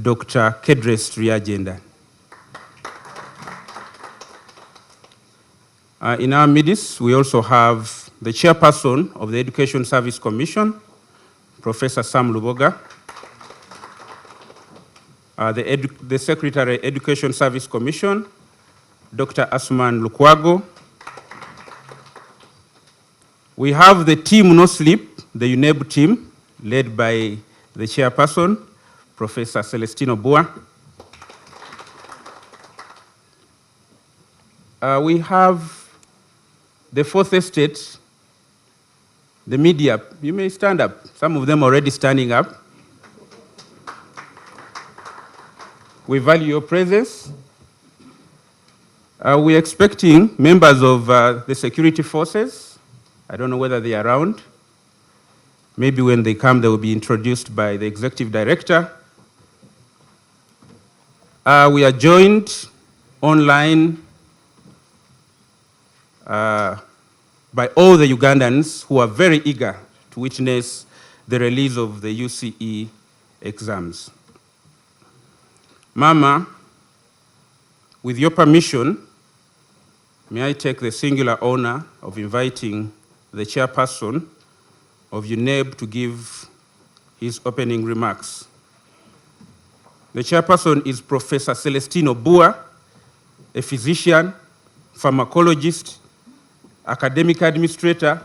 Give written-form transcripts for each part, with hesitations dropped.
Dr. Kedres Triagenda. In our midst, we also have the chairperson of the Education Service Commission, Professor Sam Luboga, the Secretary Education Service Commission, Dr. Asman Lukwago. We have the team No Sleep, the UNEB team, led by the chairperson, Professor Celestino Bua. We have the fourth estate, the media. You may stand up. Some of them already standing up. We value your presence. We're expecting members of the security forces. I don't know whether they are around. Maybe when they come, they will be introduced by the executive director. We are joined online by all the Ugandans who are very eager to witness the release of the UCE exams. Mama, with your permission, may I take the singular honor of inviting the chairperson of UNEB to give his opening remarks. The chairperson is Professor Celestino Bua, a physician, pharmacologist, academic administrator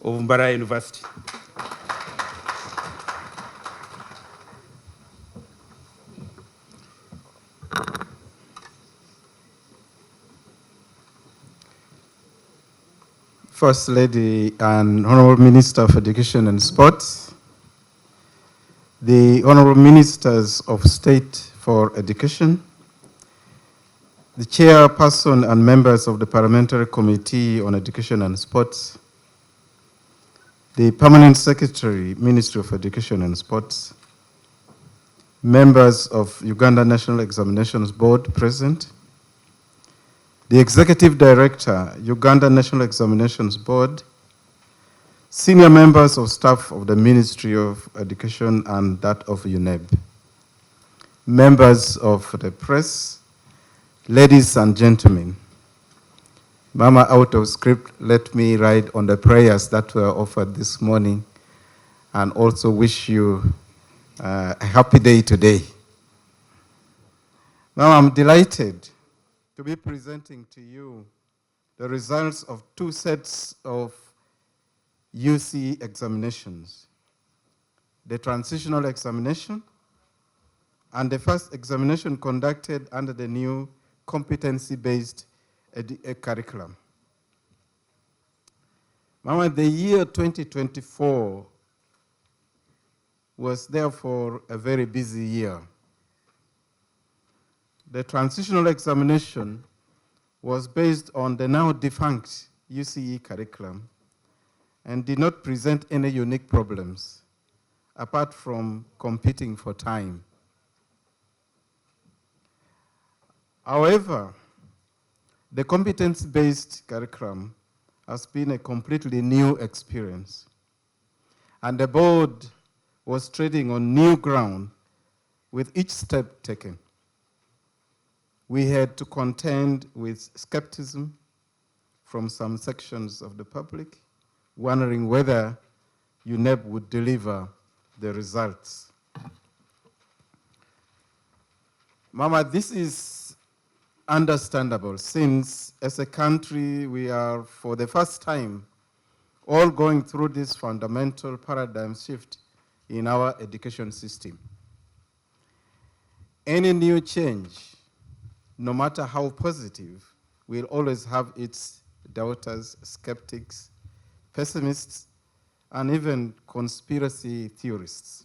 of Mbarara University. First Lady and Honorable Minister of Education and Sports, the Honorable Ministers of State for Education, the Chairperson and members of the Parliamentary Committee on Education and Sports, the Permanent Secretary, Ministry of Education and Sports, members of Uganda National Examinations Board present, the Executive Director, Uganda National Examinations Board, senior members of staff of the Ministry of Education and that of UNEB, members of the press, ladies and gentlemen. Mama, out of script, let me write on the prayers that were offered this morning and also wish you a happy day today. Mama, I'm delighted to be presenting to you the results of two sets of UCE examinations, the transitional examination and the first examination conducted under the new competency-based curriculum. Mama, the year 2024 was therefore a very busy year. The transitional examination was based on the now defunct UCE curriculum and did not present any unique problems apart from competing for time. However, the competence-based curriculum has been a completely new experience, and the board was treading on new ground with each step taken. We had to contend with skepticism from some sections of the public, wondering whether UNEB would deliver the results. Mama, this is understandable since as a country we are for the first time all going through this fundamental paradigm shift in our education system. Any new change, no matter how positive, will always have its doubters, skeptics, pessimists, and even conspiracy theorists.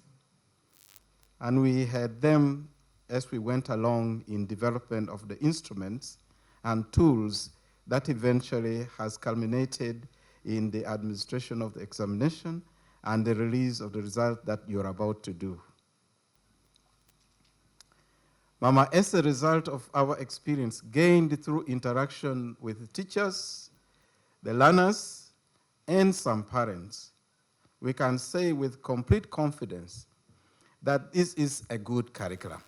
And we had them as we went along in development of the instruments and tools that eventually has culminated in the administration of the examination and the release of the result that you're about to do. Mama, as a result of our experience gained through interaction with teachers, the learners, and some parents, we can say with complete confidence that this is a good curriculum.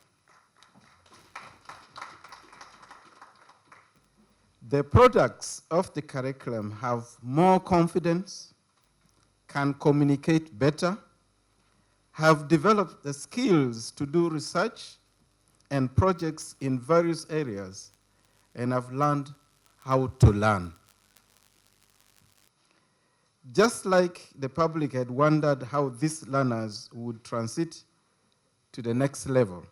The products of the curriculum have more confidence, can communicate better, have developed the skills to do research and projects in various areas, and have learned how to learn. Just like the public had wondered how these learners would transit to the next level,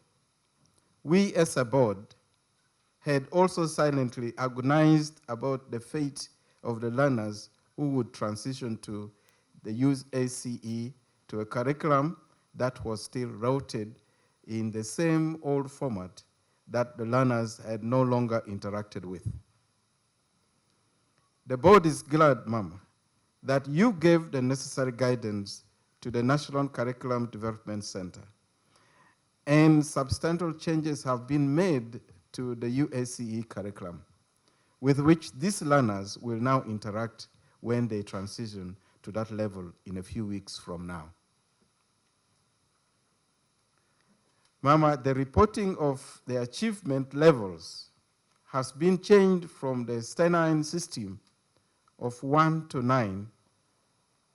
we as a board had also silently agonized about the fate of the learners who would transition to the UCE, to a curriculum that was still routed in the same old format that the learners had no longer interacted with. The board is glad, Mama, that you gave the necessary guidance to the National Curriculum Development Center, and substantial changes have been made to the UCE curriculum, with which these learners will now interact when they transition to that level in a few weeks from now. Mama, the reporting of the achievement levels has been changed from the Steinheim system of 1 to 9,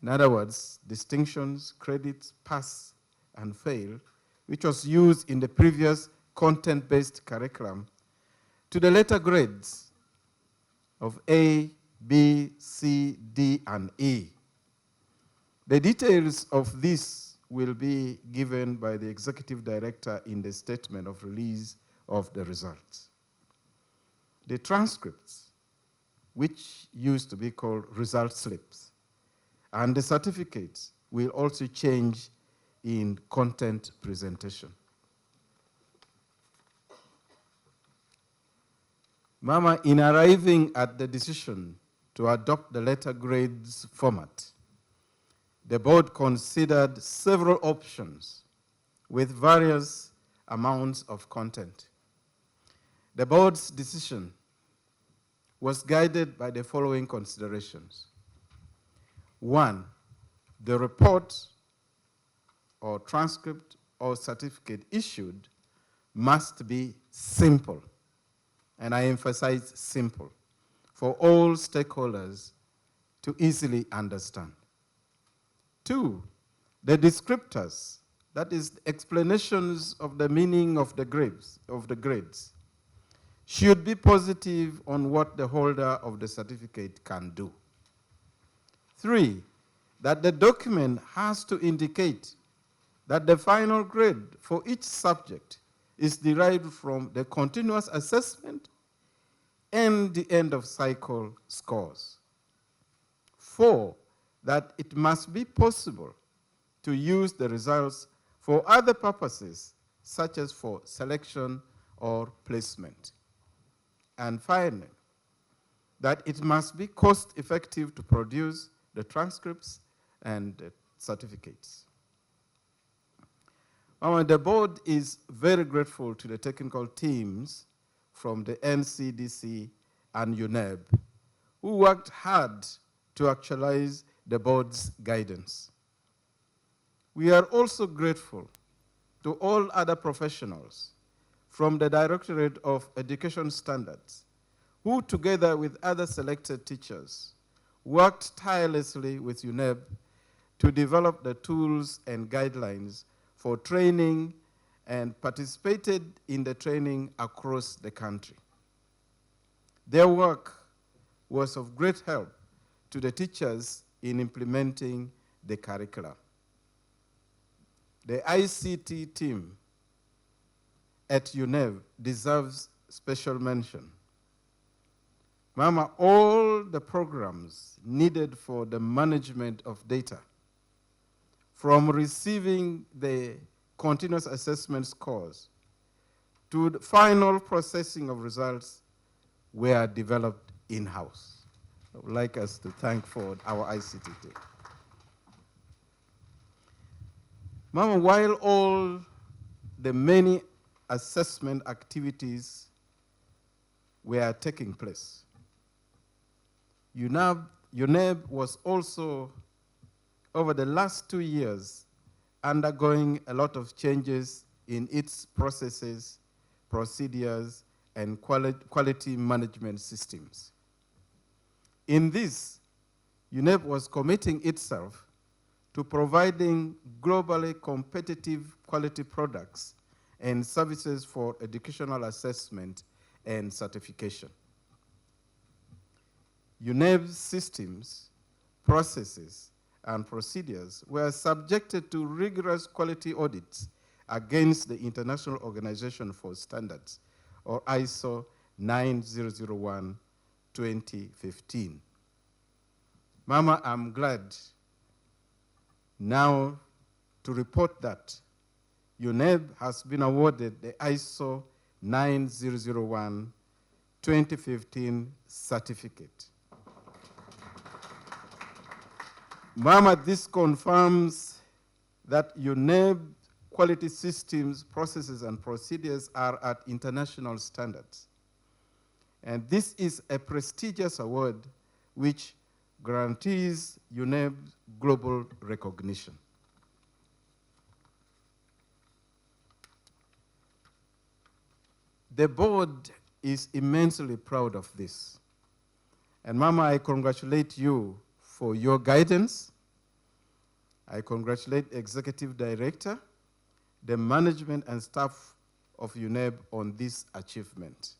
in other words, distinctions, credits, pass, and fail, which was used in the previous content-based curriculum, to the letter grades of A, B, C, D, and E. The details of this will be given by the executive director in the statement of release of the results. The transcripts, which used to be called result slips, and the certificates will also change in content presentation. Mama, in arriving at the decision to adopt the letter grades format, the board considered several options with various amounts of content. The board's decision was guided by the following considerations. One, the report or transcript or certificate issued must be simple, and I emphasize simple, for all stakeholders to easily understand. Two, the descriptors, that is, explanations of the meaning of the grades, should be positive on what the holder of the certificate can do. Three, that the document has to indicate that the final grade for each subject is derived from the continuous assessment and the end of cycle scores. Four, that it must be possible to use the results for other purposes, such as for selection or placement. And finally, that it must be cost-effective to produce the transcripts and the certificates. The board is very grateful to the technical teams from the NCDC and UNEB, who worked hard to actualize the board's guidance. We are also grateful to all other professionals from the Directorate of Education Standards, who together with other selected teachers worked tirelessly with UNEB to develop the tools and guidelines for training and participated in the training across the country. Their work was of great help to the teachers in implementing the curriculum. The ICT team at UNEB deserves special mention. Mama, all the programs needed for the management of data, from receiving the continuous assessment scores to the final processing of results, were developed in-house. I would like us to thank for our ICT team. Mama, while all the many assessment activities were taking place, UNEB was also, over the last 2 years, undergoing a lot of changes in its processes, procedures, and quality management systems. In this, UNEP was committing itself to providing globally competitive quality products and services for educational assessment and certification. UNEP's systems, processes, and procedures were subjected to rigorous quality audits against the International Organization for Standards, or ISO 9001:2015. Mama, I'm glad now to report that UNEP has been awarded the ISO 9001:2015 certificate. Mama, this confirms that UNEP quality systems, processes, and procedures are at international standards. And this is a prestigious award which guarantees UNEP global recognition. The board is immensely proud of this. And Mama, I congratulate you for your guidance. I congratulate Executive Director, the management and staff of UNEP on this achievement.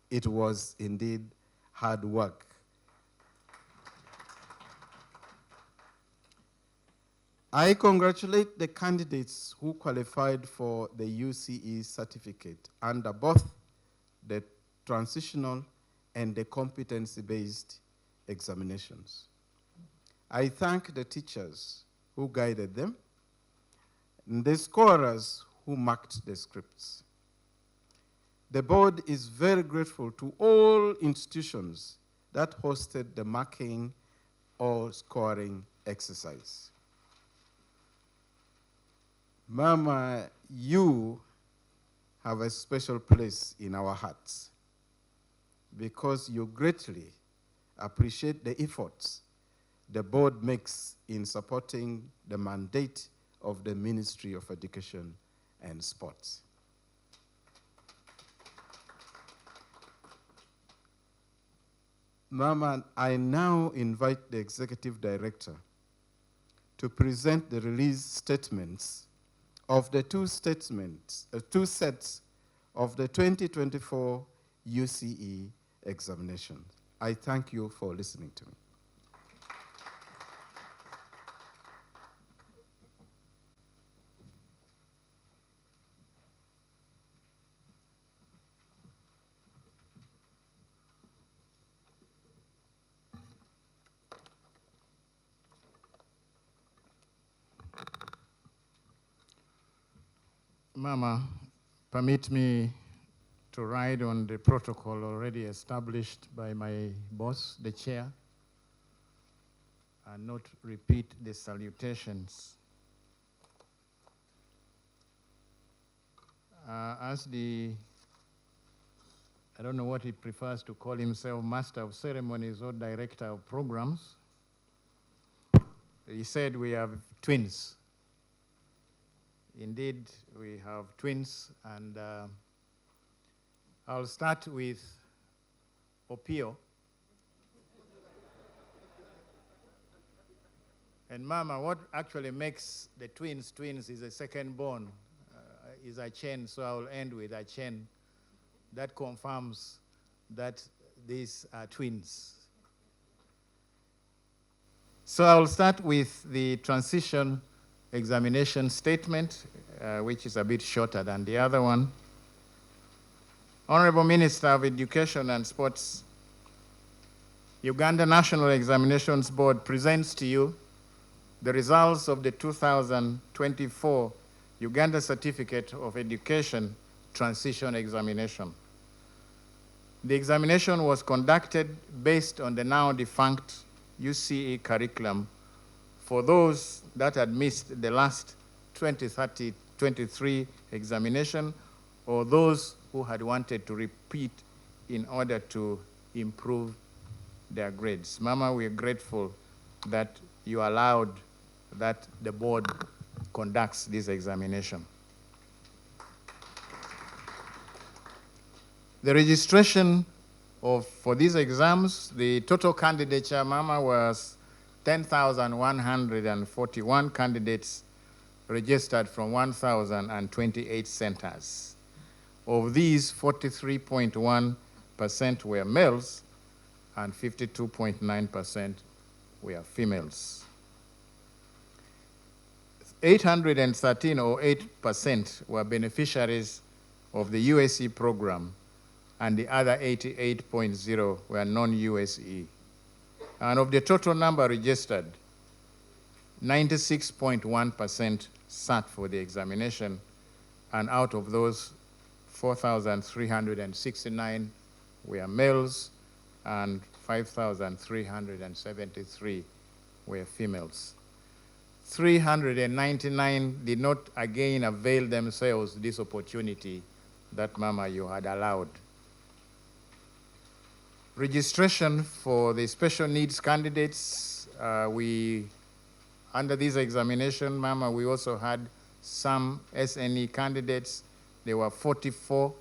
It was indeed hard work. I congratulate the candidates who qualified for the UCE certificate under both the transitional and the competency-based examinations. I thank the teachers who guided them, and the scorers who marked the scripts. The board is very grateful to all institutions that hosted the marking or scoring exercise. Mama, you have a special place in our hearts because you greatly appreciate the efforts the board makes in supporting the mandate of the Ministry of Education and Sports. Mama, I now invite the Executive Director to present the release statements of the two sets of the 2024 UCE examinations. I thank you for listening to me. Mama, permit me to ride on the protocol already established by my boss, the chair, and not repeat the salutations. As the, I don't know what he prefers to call himself, Master of Ceremonies or Director of Programs, he said we have twins. Indeed, we have twins, and I'll start with Opio. And Mama, what actually makes the twins is a second born, is a chain, so I'll end with a chain that confirms that these are twins. So I'll start with the transition examination statement, which is a bit shorter than the other one. Honorable Minister of Education and Sports, Uganda National Examinations Board presents to you the results of the 2024 Uganda Certificate of Education Transition Examination. The examination was conducted based on the now defunct UCE curriculum for those that had missed the last 2023 examination, or those who had wanted to repeat in order to improve their grades. Mama, we're grateful that you allowed that the board conducts this examination. The registration for these exams, the total candidature, Mama, was 10,141 candidates registered from 1,028 centers. Of these, 43.1% were males and 52.9% were females. 813 or 8% were beneficiaries of the USE program, and the other 88.0 were non-USE. And of the total number registered, 96.1% sat for the examination, and out of those, 4,369 were males and 5,373 were females. 399 did not again avail themselves this opportunity that, Mama, you had allowed. Registration for the special needs candidates, under this examination, Mama, we also had some SNE candidates. There were 44,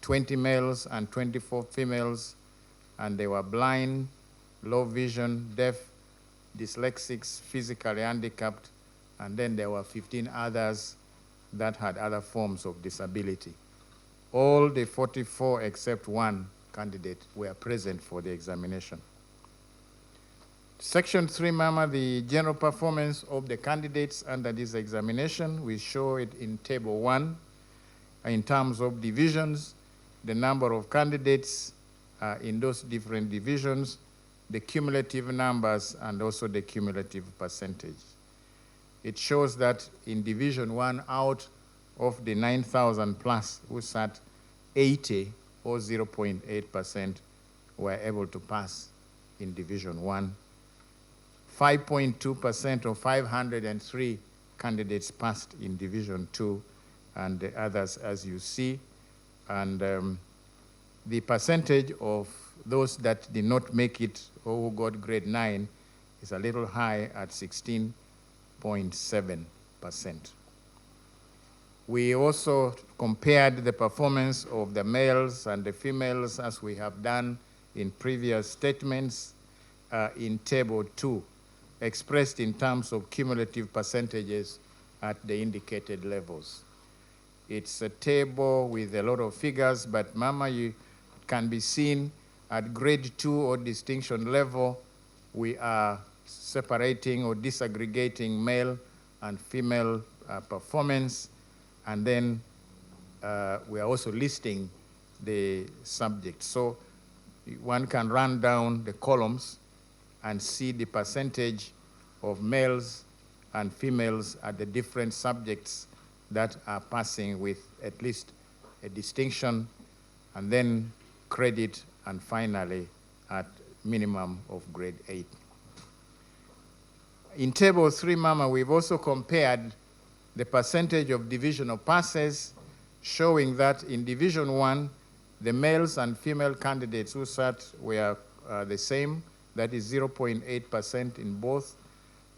20 males and 24 females, and they were blind, low vision, deaf, dyslexics, physically handicapped, and then there were 15 others that had other forms of disability. All the 44 except one candidate were present for the examination. Section 3, Mama, the general performance of the candidates under this examination, we show it in Table 1. In terms of divisions, the number of candidates in those different divisions, the cumulative numbers, and also the cumulative percentage. It shows that in Division 1, out of the 9,000 plus who sat, 80 or 0.8% were able to pass in Division 1. 5.2% of 503 candidates passed in Division 2, and the others, as you see. And the percentage of those that did not make it or who got grade 9 is a little high at 16.7%. We also compared the performance of the males and the females, as we have done in previous statements, in Table 2, expressed in terms of cumulative percentages at the indicated levels. It's a table with a lot of figures, but, Mama, you can be seen at grade 2 or distinction level, we are separating or disaggregating male and female performance, and then we are also listing the subjects. So one can run down the columns and see the percentage of males and females at the different subjects that are passing with at least a distinction, and then credit, and finally at minimum of grade 8. In Table 3, Mama, we've also compared the percentage of divisional passes, showing that in Division 1, the males and female candidates who sat were the same, that is 0.8% in both.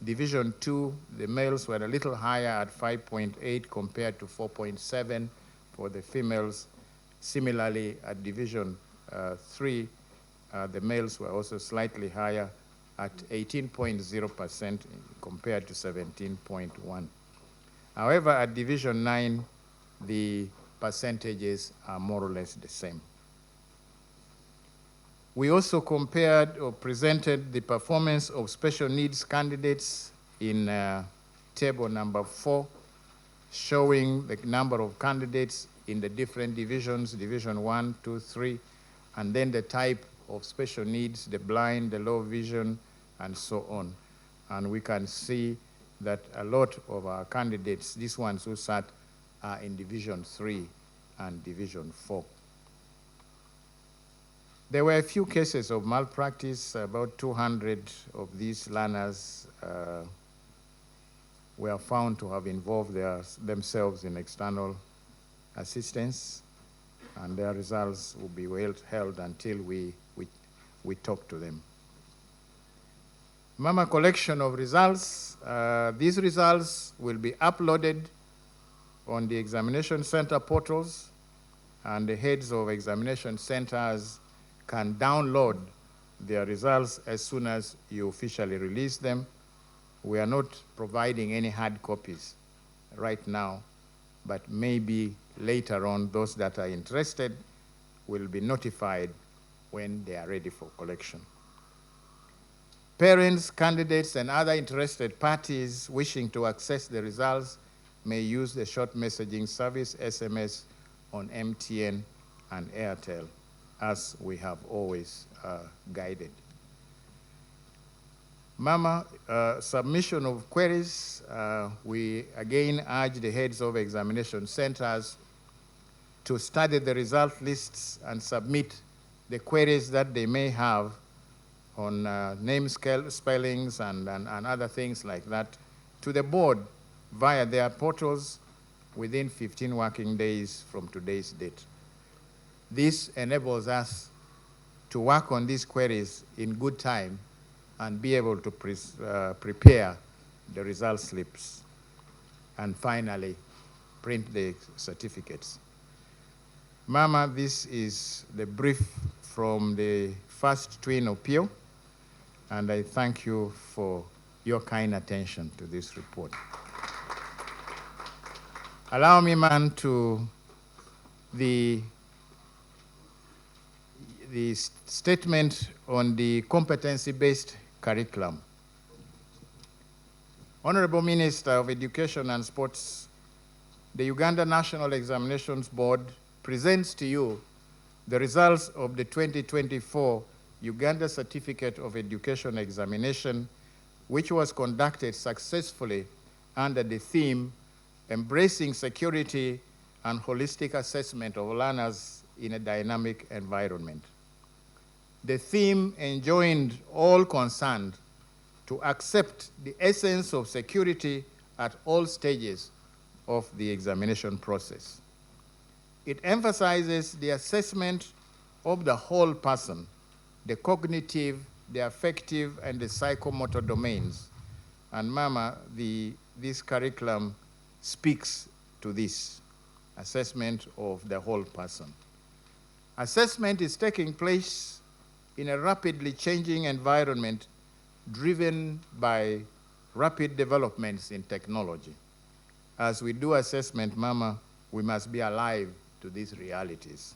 Division 2, the males were a little higher at 5.8 compared to 4.7 for the females. Similarly, at Division 3, the males were also slightly higher at 18.0% compared to 17.1. However, at Division 9, the percentages are more or less the same. We also compared or presented the performance of special needs candidates in Table number 4, showing the number of candidates in the different divisions, Division 1, 2, 3, and then the type of special needs, the blind, the low vision, and so on. And we can see that a lot of our candidates, these ones who sat, are in Division 3 and Division 4. There were a few cases of malpractice. About 200 of these learners were found to have involved themselves in external assistance, and their results will be held until we talk to them. Mama, collection of results. These results will be uploaded on the examination center portals, and the heads of examination centers can download their results as soon as you officially release them. We are not providing any hard copies right now, but maybe later on, those that are interested will be notified when they are ready for collection. Parents, candidates, and other interested parties wishing to access the results may use the short messaging service, SMS, on MTN and Airtel, as we have always guided. Mama, submission of queries, we again urge the heads of examination centers to study the result lists and submit the queries that they may have on name spellings and other things like that to the board via their portals within 15 working days from today's date. This enables us to work on these queries in good time and be able to prepare the result slips and finally print the certificates. Mama, this is the brief from the first twin appeal, and I thank you for your kind attention to this report. Allow me, man, to the statement on the competency-based curriculum. Honorable Minister of Education and Sports, the Uganda National Examinations Board presents to you the results of the 2024 Uganda Certificate of Education Examination, which was conducted successfully under the theme, Embracing Security and Holistic Assessment of Learners in a Dynamic Environment. The theme enjoined all concerned to accept the essence of security at all stages of the examination process. It emphasizes the assessment of the whole person, the cognitive, the affective, and the psychomotor domains. And Mama, this curriculum speaks to this assessment of the whole person. Assessment is taking place in a rapidly changing environment driven by rapid developments in technology. As we do assessment, Mama, we must be alive to these realities.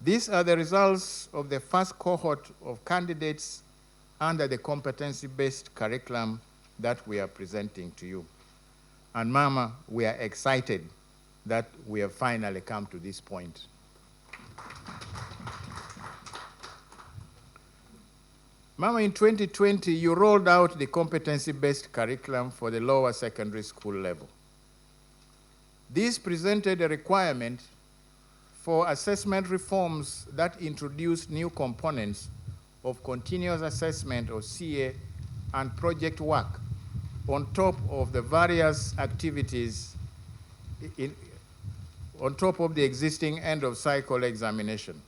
These are the results of the first cohort of candidates under the competency-based curriculum that we are presenting to you. And Mama, we are excited that we have finally come to this point. Mama, in 2020, you rolled out the competency-based curriculum for the lower secondary school level. This presented a requirement for assessment reforms that introduced new components of continuous assessment or CA and project work on top of the various activities on top of the existing end-of-cycle examination.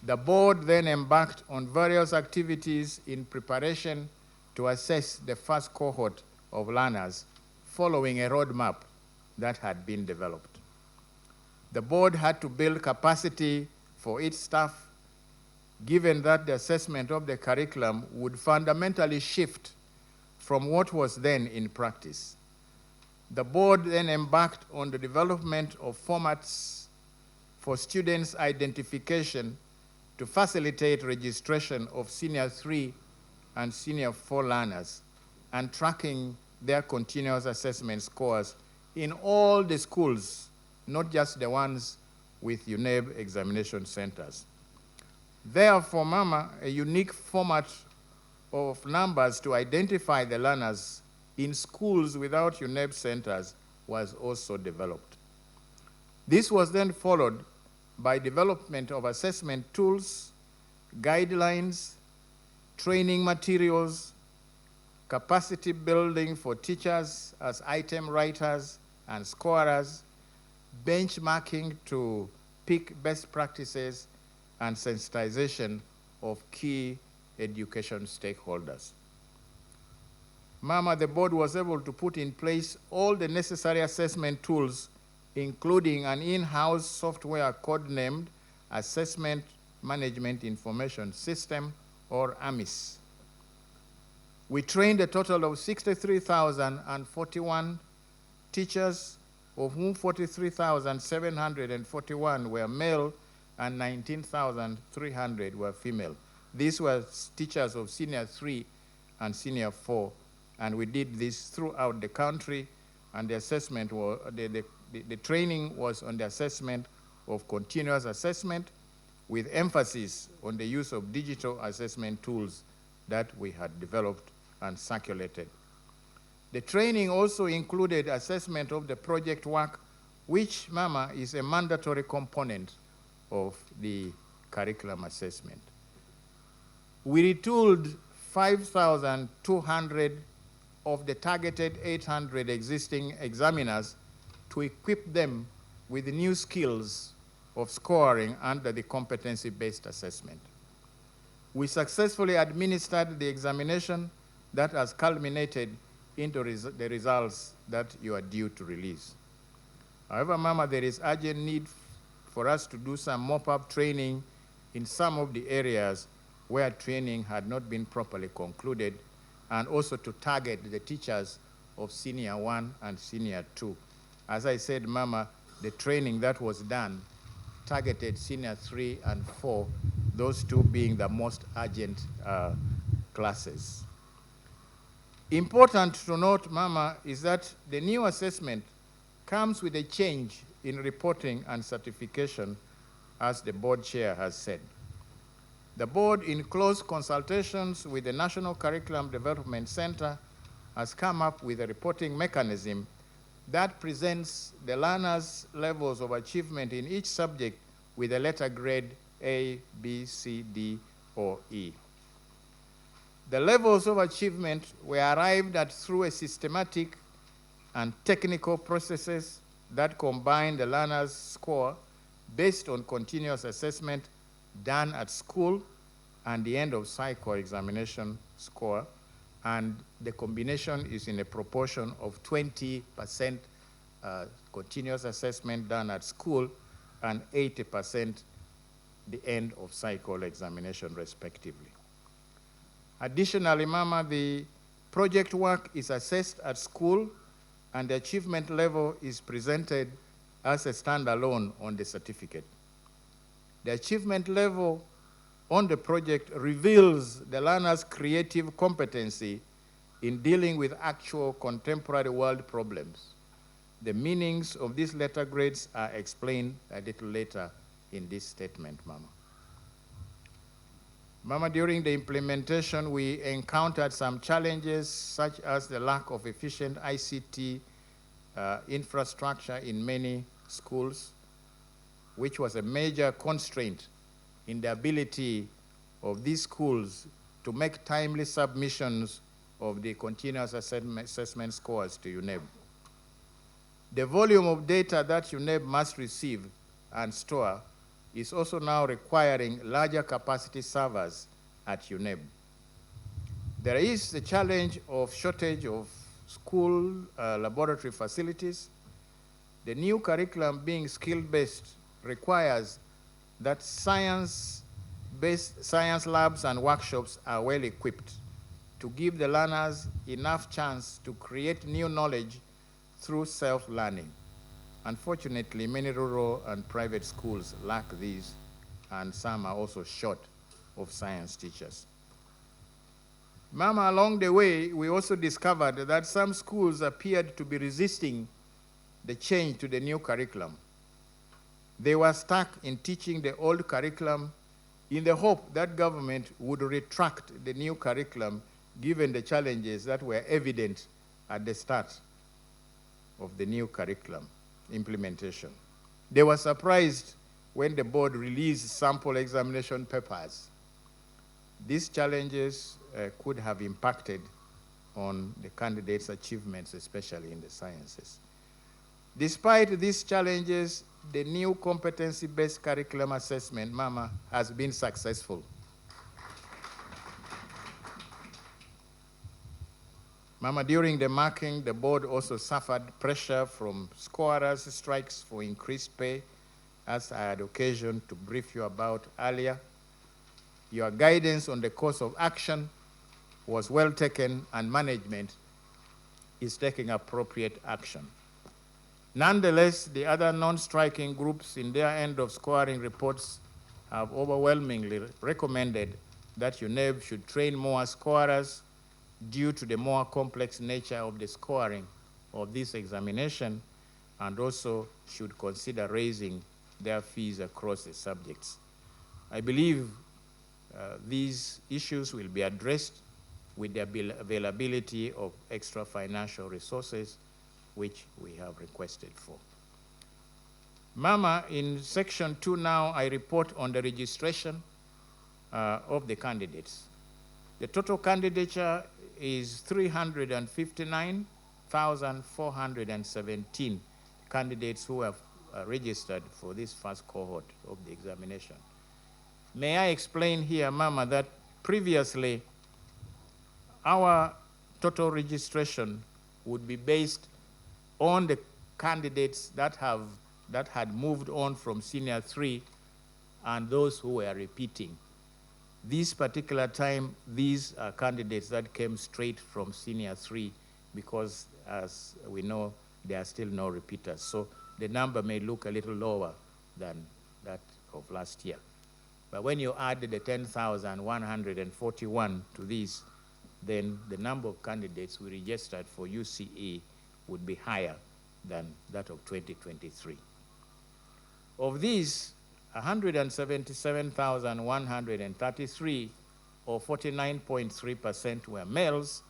The board then embarked on various activities in preparation to assess the first cohort of learners following a roadmap that had been developed. The board had to build capacity for its staff, given that the assessment of the curriculum would fundamentally shift from what was then in practice. The board then embarked on the development of formats for students' identification to facilitate registration of Senior 3 and Senior 4 learners and tracking their continuous assessment scores in all the schools, not just the ones with UNEB examination centers. Therefore, Mama, a unique format of numbers to identify the learners in schools without UNEB centers was also developed. This was then followed by development of assessment tools, guidelines, training materials, capacity building for teachers as item writers and scorers, benchmarking to pick best practices, and sensitization of key education stakeholders. Mama, the board was able to put in place all the necessary assessment tools, including an in-house software codenamed Assessment Management Information System, or AMIS. We trained a total of 63,041 teachers, of whom 43,741 were male and 19,300 were female. These were teachers of Senior 3 and Senior 4, and we did this throughout the country, and the assessment was, the training was on the assessment of continuous assessment, with emphasis on the use of digital assessment tools that we had developed and circulated. The training also included assessment of the project work, which, Mama, is a mandatory component of the curriculum assessment. We retooled 5,200 of the targeted 800 existing examiners to equip them with new skills of scoring under the competency-based assessment. We successfully administered the examination that has culminated into the results that you are due to release. However, Mama, there is urgent need for us to do some mop-up training in some of the areas where training had not been properly concluded, and also to target the teachers of Senior 1 and Senior 2. As I said, Mama, the training that was done targeted Senior 3 and 4, those two being the most urgent classes. Important to note, Mama, is that the new assessment comes with a change in reporting and certification, as the board chair has said. The board, in close consultations with the National Curriculum Development Center, has come up with a reporting mechanism that presents the learners' levels of achievement in each subject with a letter grade A, B, C, D, or E. The levels of achievement were arrived at through a systematic and technical processes that combine the learner's score based on continuous assessment done at school and the end of cycle examination score, and the combination is in a proportion of 20% continuous assessment done at school and 80% the end of cycle examination, respectively. Additionally, Mama, the project work is assessed at school, and the achievement level is presented as a standalone on the certificate. The achievement level on the project reveals the learner's creative competency in dealing with actual contemporary world problems. The meanings of these letter grades are explained a little later in this statement, Mama. Mama, during the implementation, we encountered some challenges, such as the lack of efficient ICT infrastructure in many schools, which was a major constraint in the ability of these schools to make timely submissions of the continuous assessment scores to UNEB. The volume of data that UNEB must receive and store is also now requiring larger capacity servers at UNEB. There is the challenge of shortage of school laboratory facilities. The new curriculum, being skill-based, requires that science-based science labs and workshops are well equipped to give the learners enough chance to create new knowledge through self-learning. Unfortunately, many rural and private schools lack these, and some are also short of science teachers. Mama, along the way, we also discovered that some schools appeared to be resisting the change to the new curriculum. They were stuck in teaching the old curriculum in the hope that government would retract the new curriculum given the challenges that were evident at the start of the new curriculum implementation. They were surprised when the board released sample examination papers. These challenges could have impacted on the candidates' achievements, especially in the sciences. Despite these challenges, the new competency-based curriculum assessment, Mama, has been successful. Mama, during the marking, the board also suffered pressure from scorers' strikes for increased pay, as I had occasion to brief you about earlier. Your guidance on the course of action was well taken, and management is taking appropriate action. Nonetheless, the other non-striking groups in their end of scoring reports have overwhelmingly recommended that UNEB should train more scorers due to the more complex nature of the scoring of this examination, and also should consider raising their fees across the subjects. I believe these issues will be addressed with the availability of extra financial resources, which we have requested for. Mama, in section 2 now, I report on the registration of the candidates. The total candidature is 359,417 candidates who have registered for this first cohort of the examination. May I explain here, Mama, that previously our total registration would be based on the candidates that had moved on from senior 3 and those who were repeating. This particular time, these are candidates that came straight from senior 3 because, as we know, there are still no repeaters. So the number may look a little lower than that of last year. But when you add the 10,141 to these, then the number of candidates we registered for UCE would be higher than that of 2023. Of these, 177,133, or 49.3%, were males,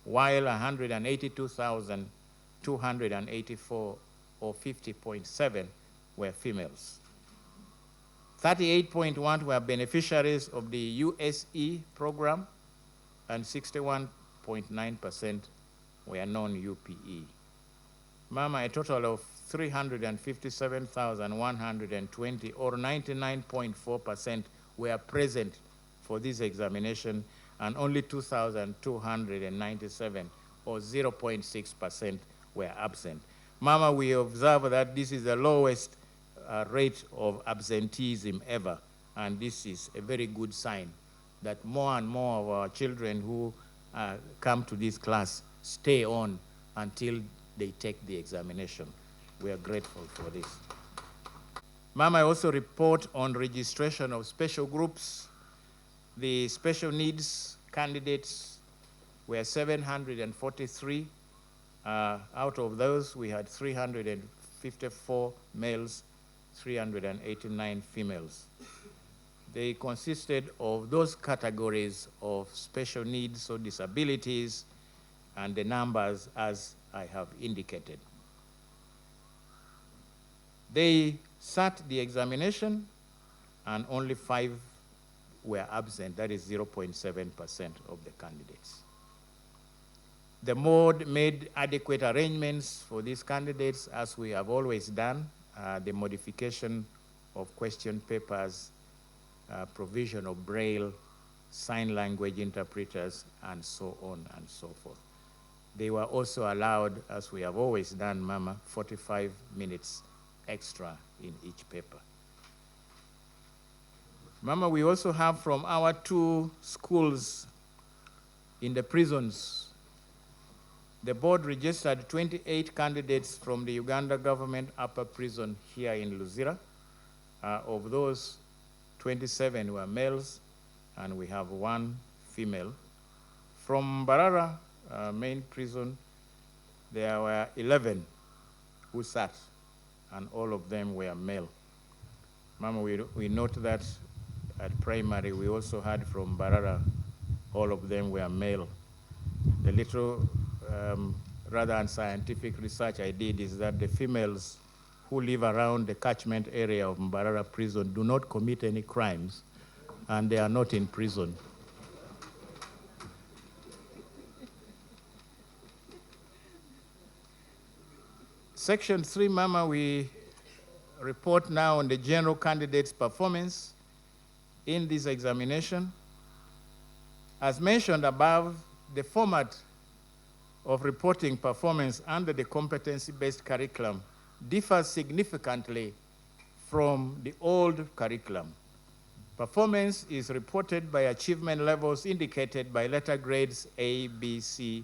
while 182,284, or 50.7%, were females. 38.1 were beneficiaries of the UCE program, and 61.9% were non-UPE. Mama, a total of 357,120, or 99.4%, were present for this examination, and only 2,297, or 0.6%, were absent. Mama, we observe that this is the lowest rate of absenteeism ever, and this is a very good sign that more and more of our children who come to this class stay on until they take the examination. We are grateful for this. Ma'am, I also report on registration of special groups. The special needs candidates were 743. Out of those, we had 354 males, 389 females. They consisted of those categories of special needs or disabilities, and the numbers as I have indicated. They sat the examination, and only 5 were absent. That is 0.7% of the candidates. The board made adequate arrangements for these candidates, as we have always done, the modification of question papers, provision of Braille, sign language interpreters, and so on and so forth. They were also allowed, as we have always done, Mama, 45 minutes extra in each paper. Mama, we also have from our 2 schools in the prisons, the board registered 28 candidates from the Uganda government upper prison here in Luzira. Of those, 27 were males, and we have 1 female. From Mbarara main prison, there were 11 who sat, and all of them were male. Mama, we note that at primary, we also had from Mbarara, all of them were male. The little rather unscientific research I did is that the females who live around the catchment area of Mbarara prison do not commit any crimes, and they are not in prison. Section 3, Mama, we report now on the general candidate's performance in this examination. As mentioned above, the format of reporting performance under the competency-based curriculum differs significantly from the old curriculum. Performance is reported by achievement levels indicated by letter grades A, B, C,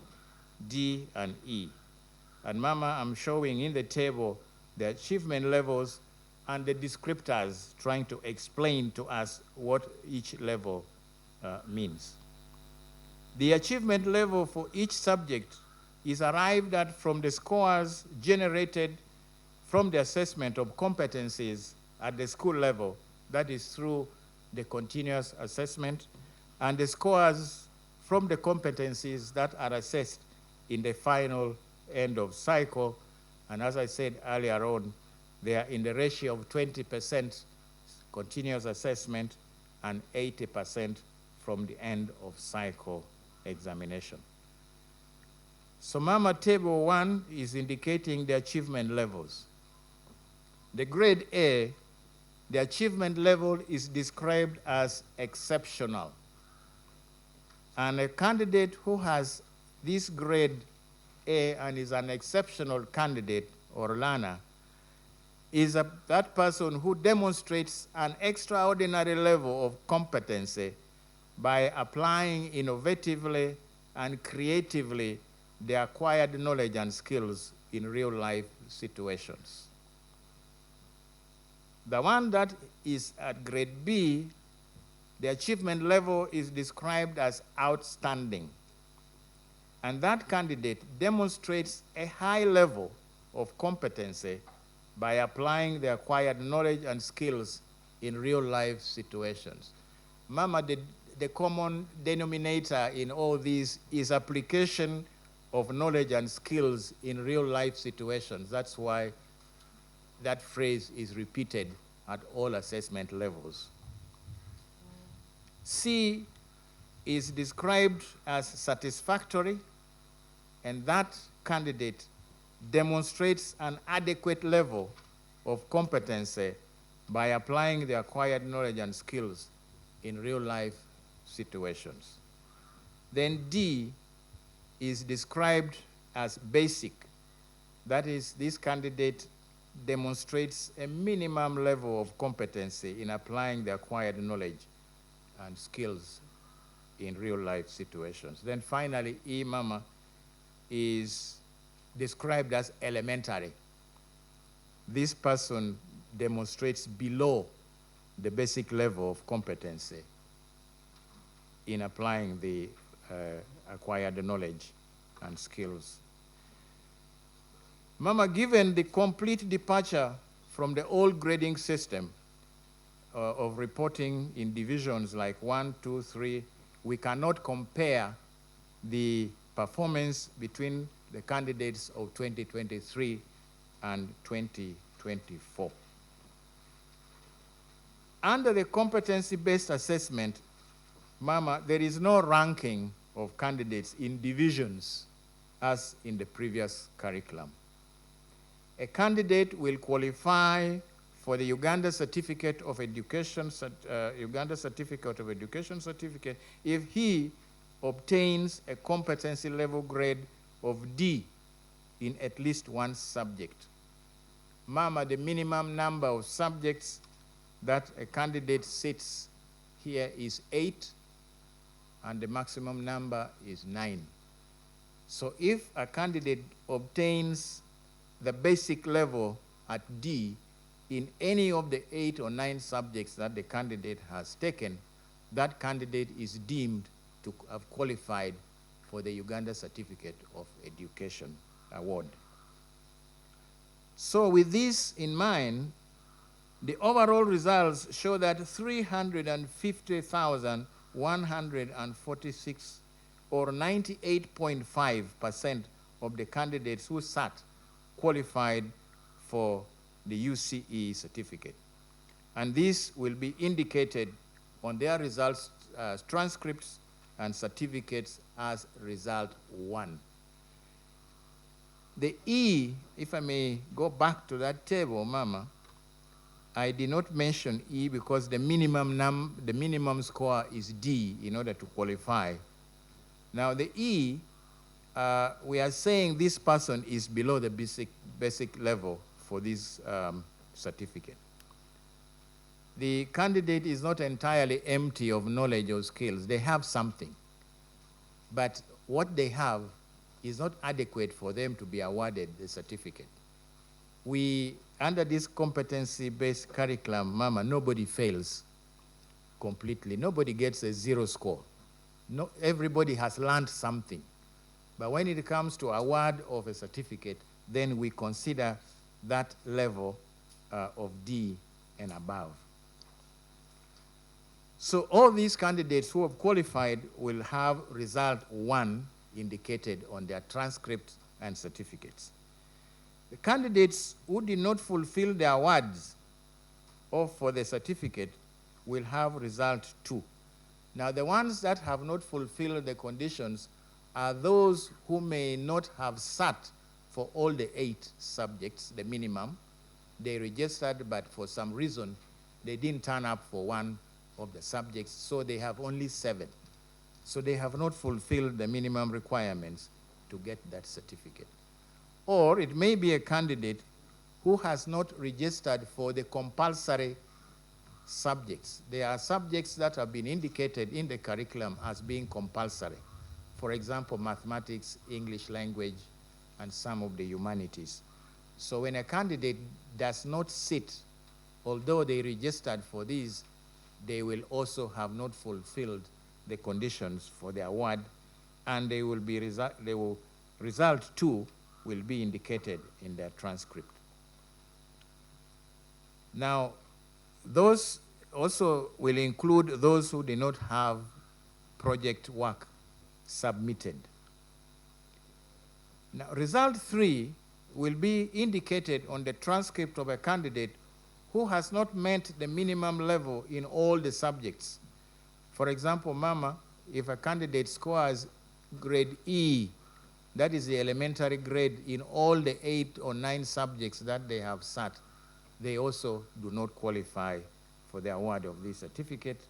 D, and E. And Mama, I'm showing in the table the achievement levels and the descriptors trying to explain to us what each level means. The achievement level for each subject is arrived at from the scores generated from the assessment of competencies at the school level, that is through the continuous assessment, and the scores from the competencies that are assessed in the final end of cycle. And as I said earlier on, they are in the ratio of 20% continuous assessment and 80% from the end of cycle examination. So Mama, table 1 is indicating the achievement levels. The grade A, the achievement level is described as exceptional. And a candidate who has this grade A and is an exceptional candidate or learner is that person who demonstrates an extraordinary level of competency by applying innovatively and creatively the acquired knowledge and skills in real-life situations. The one that is at grade B, the achievement level is described as outstanding. And that candidate demonstrates a high level of competency by applying the acquired knowledge and skills in real-life situations. Mama, the common denominator in all these is application of knowledge and skills in real-life situations. That's why that phrase is repeated at all assessment levels. C is described as satisfactory, and that candidate demonstrates an adequate level of competency by applying the acquired knowledge and skills in real-life situations. Then D is described as basic. That is, this candidate demonstrates a minimum level of competency in applying the acquired knowledge and skills in real-life situations. Then finally, E, Mama, is described as elementary. This person demonstrates below the basic level of competency in applying the acquired knowledge and skills. Mama, given the complete departure from the old grading system of reporting in divisions like 1, 2, 3, we cannot compare the performance between the candidates of 2023 and 2024. Under the competency-based assessment, Mama, there is no ranking of candidates in divisions as in the previous curriculum. A candidate will qualify for the Uganda Certificate of Education, Uganda Certificate of Education certificate if he obtains a competency level grade of D in at least one subject. Mama, the minimum number of subjects that a candidate sits here is 8, and the maximum number is 9. So if a candidate obtains the basic level at D in any of the 8 or 9 subjects that the candidate has taken, that candidate is deemed to have qualified for the Uganda Certificate of Education Award. So with this in mind, the overall results show that 350,146 or 98.5% of the candidates who sat qualified for the UCE certificate. And this will be indicated on their results, transcripts and certificates as result 1. The E, if I may go back to that table, Mama, I did not mention E because the minimum score is D in order to qualify. Now the E we are saying this person is below the basic level for this certificate. The candidate is not entirely empty of knowledge or skills. They have something. But what they have is not adequate for them to be awarded the certificate. We, under this competency-based curriculum, Mama, nobody fails completely. Nobody gets a 0 score. No, everybody has learned something. But when it comes to award of a certificate, then we consider that level of D and above. So all these candidates who have qualified will have result 1 indicated on their transcript and certificates. The candidates who did not fulfill the awards or for the certificate will have result 2. Now the ones that have not fulfilled the conditions are those who may not have sat for all the 8 subjects, the minimum. They registered, but for some reason, they didn't turn up for one of the subjects, so they have only 7. So they have not fulfilled the minimum requirements to get that certificate. Or it may be a candidate who has not registered for the compulsory subjects. There are subjects that have been indicated in the curriculum as being compulsory. For example, mathematics, English language, and some of the humanities. So when a candidate does not sit, although they registered for these, they will also have not fulfilled the conditions for the award, and they will be result 2 will be indicated in their transcript. Now, those also will include those who did not have project work submitted. Now, result 3 will be indicated on the transcript of a candidate who has not met the minimum level in all the subjects. For example, Mama, if a candidate scores grade E, that is the elementary grade in all the 8 or 9 subjects that they have sat, they also do not qualify for the award of this certificate,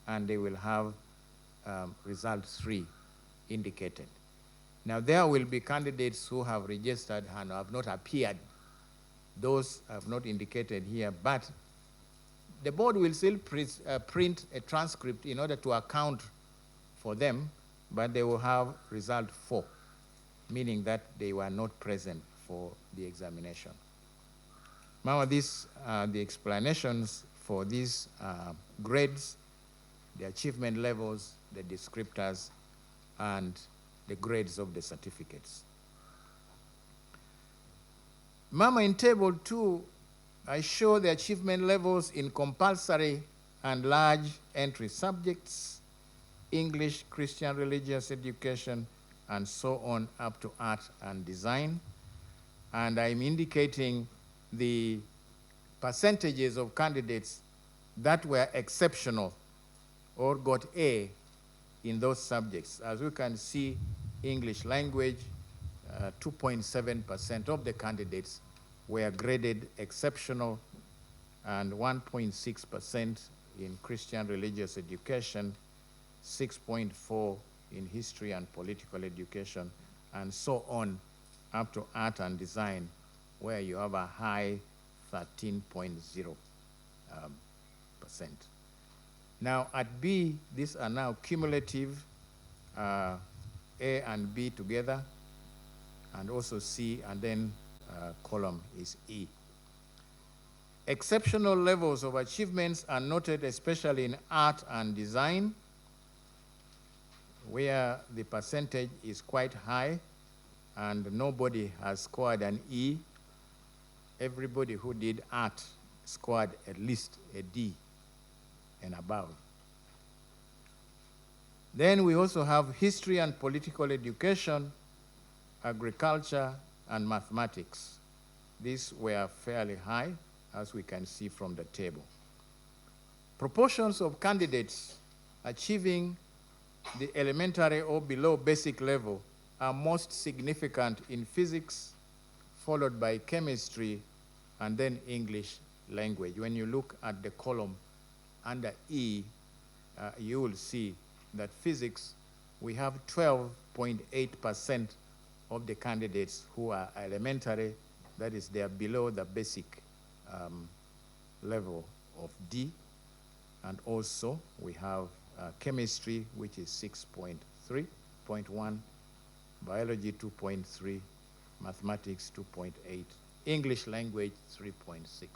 and they will have result 3 indicated. Now, there will be candidates who have registered and have not appeared. Those have not indicated here, but the board will still print a transcript in order to account for them, but they will have result 4, meaning that they were not present for the examination. Now, these are the explanations for these grades, the achievement levels, the descriptors, and the grades of the certificates. Mama, in table 2, I show the achievement levels in compulsory and large entry subjects, English, Christian religious education, and so on up to art and design. And I'm indicating the percentages of candidates that were exceptional or got A in those subjects. As we can see, English language, 2.7% of the candidates were graded exceptional, and 1.6% in Christian religious education, 6.4% in history and political education, and so on up to art and design, where you have a high 13.0%. Now at B, these are now cumulative, A and B together, and also C, and then column is E. Exceptional levels of achievements are noted especially in art and design, where the percentage is quite high and nobody has scored an E. Everybody who did art scored at least a D and above. Then we also have history and political education, agriculture, and mathematics. These were fairly high, as we can see from the table. Proportions of candidates achieving the elementary or below basic level are most significant in physics, followed by chemistry, and then English language. When you look at the column under E, you will see that physics, we have 12.8% of the candidates who are elementary, that is, they are below the basic level of D. And also, we have chemistry, which is 6.3.1, biology 2.3, mathematics 2.8, English language 3.6.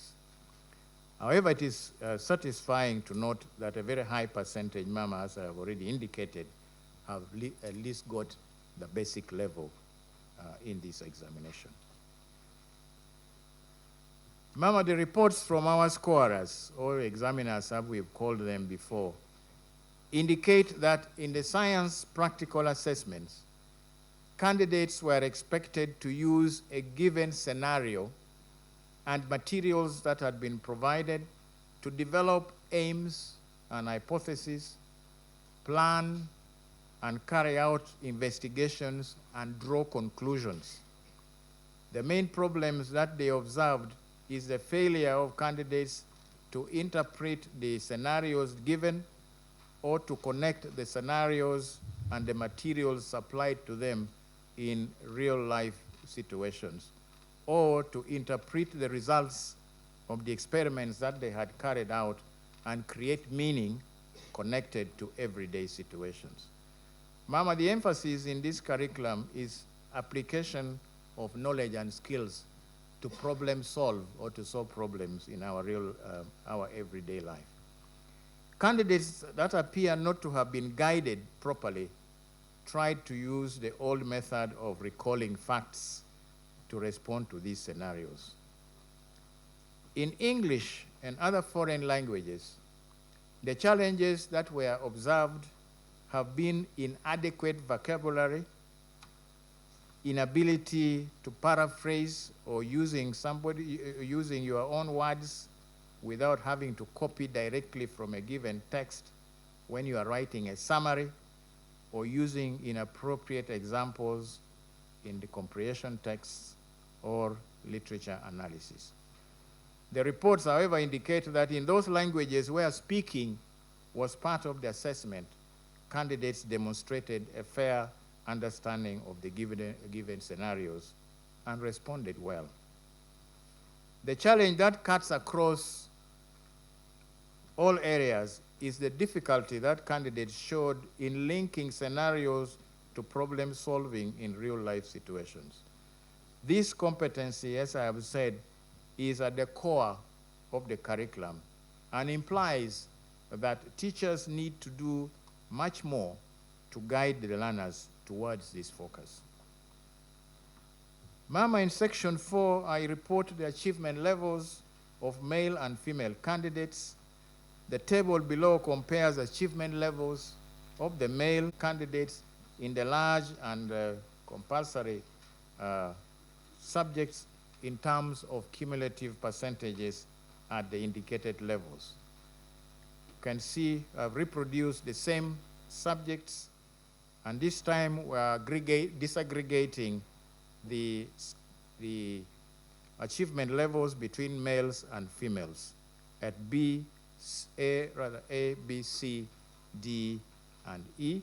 However, it is satisfying to note that a very high percentage, Mama, as I have already indicated, have at least got the basic level in this examination. Mama, the reports from our scorers, or examiners, as we've called them before, indicate that in the science practical assessments, candidates were expected to use a given scenario and materials that had been provided to develop aims and hypotheses, plan and carry out investigations and draw conclusions. The main problems that they observed is the failure of candidates to interpret the scenarios given or to connect the scenarios and the materials supplied to them in real-life situations, or to interpret the results of the experiments that they had carried out and create meaning connected to everyday situations. Mama, the emphasis in this curriculum is application of knowledge and skills to problem solve or to solve problems in our everyday life. Candidates that appear not to have been guided properly tried to use the old method of recalling facts to respond to these scenarios. In English and other foreign languages, the challenges that were observed have been inadequate vocabulary, inability to paraphrase or using your own words without having to copy directly from a given text when you are writing a summary, or using inappropriate examples in the comprehension texts or literature analysis. The reports, however, indicate that in those languages where speaking was part of the assessment, candidates demonstrated a fair understanding of the given scenarios and responded well. The challenge that cuts across all areas is the difficulty that candidates showed in linking scenarios to problem solving in real life situations. This competency, as I have said, is at the core of the curriculum and implies that teachers need to do much more to guide the learners towards this focus. Mama, in section 4, I report the achievement levels of male and female candidates. The table below compares achievement levels of the male candidates in the large and compulsory subjects in terms of cumulative percentages at the indicated levels. You can see I've reproduced the same subjects, and this time we're disaggregating the achievement levels between males and females at A, B, C, D, and E.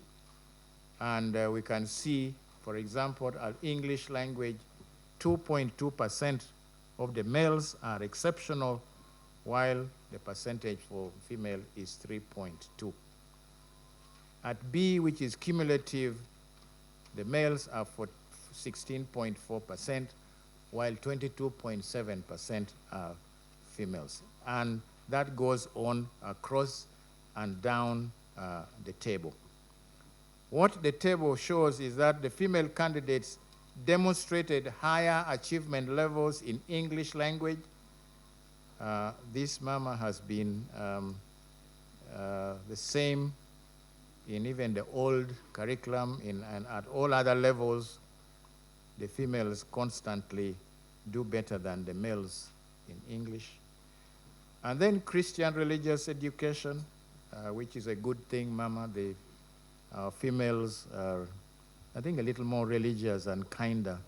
And we can see, for example, at English language, 2.2% of the males are exceptional, while the percentage for female is 3.2. At B, which is cumulative, the males are for 16.4%, while 22.7% are females. And that goes on across and down the table. What the table shows is that the female candidates demonstrated higher achievement levels in English language. This, Mama, has been the same in even the old curriculum and at all other levels. The females constantly do better than the males in English. And then Christian religious education, which is a good thing, Mama. The females are, I think, a little more religious and kinder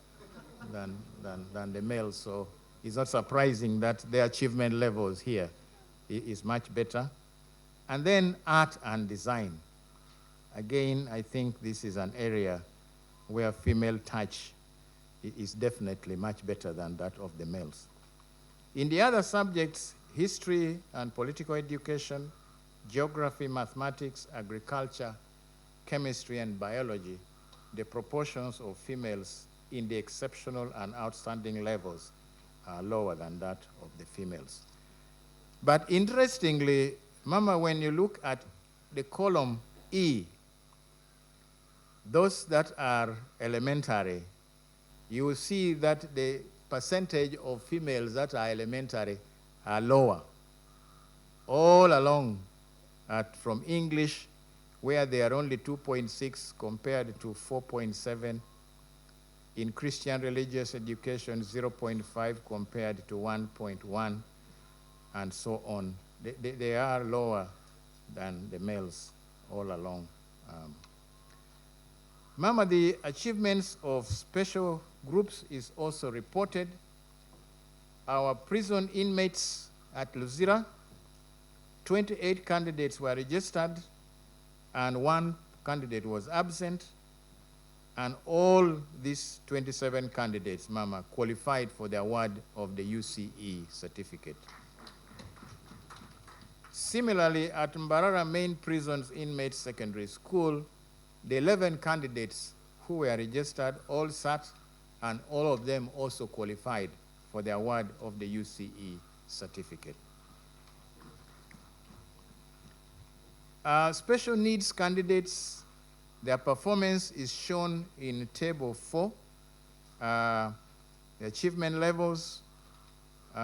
than the males. So it's not surprising that the achievement levels here is much better. And then art and design. Again, I think this is an area where female touch is definitely much better than that of the males. In the other subjects, history and political education, geography, mathematics, agriculture, chemistry, and biology, the proportions of females in the exceptional and outstanding levels are lower than that of the females. But interestingly, Mama, when you look at the column E, those that are elementary, you will see that the percentage of females that are elementary are lower. All along, from English, where they are only 2.6 compared to 4.7. In Christian religious education, 0.5 compared to 1.1, and so on. They are lower than the males all along. Mama, the achievements of special groups is also reported. Our prison inmates at Luzira, 28 candidates were registered and 1 candidate was absent, and all these 27 candidates, Mama, qualified for the award of the UCE certificate. Similarly, at Mbarara Main Prisons Inmates Secondary School, the 11 candidates who were registered all sat, and all of them also qualified for the award of the UCE certificate. Special needs candidates, their performance is shown in table 4. The achievement levels,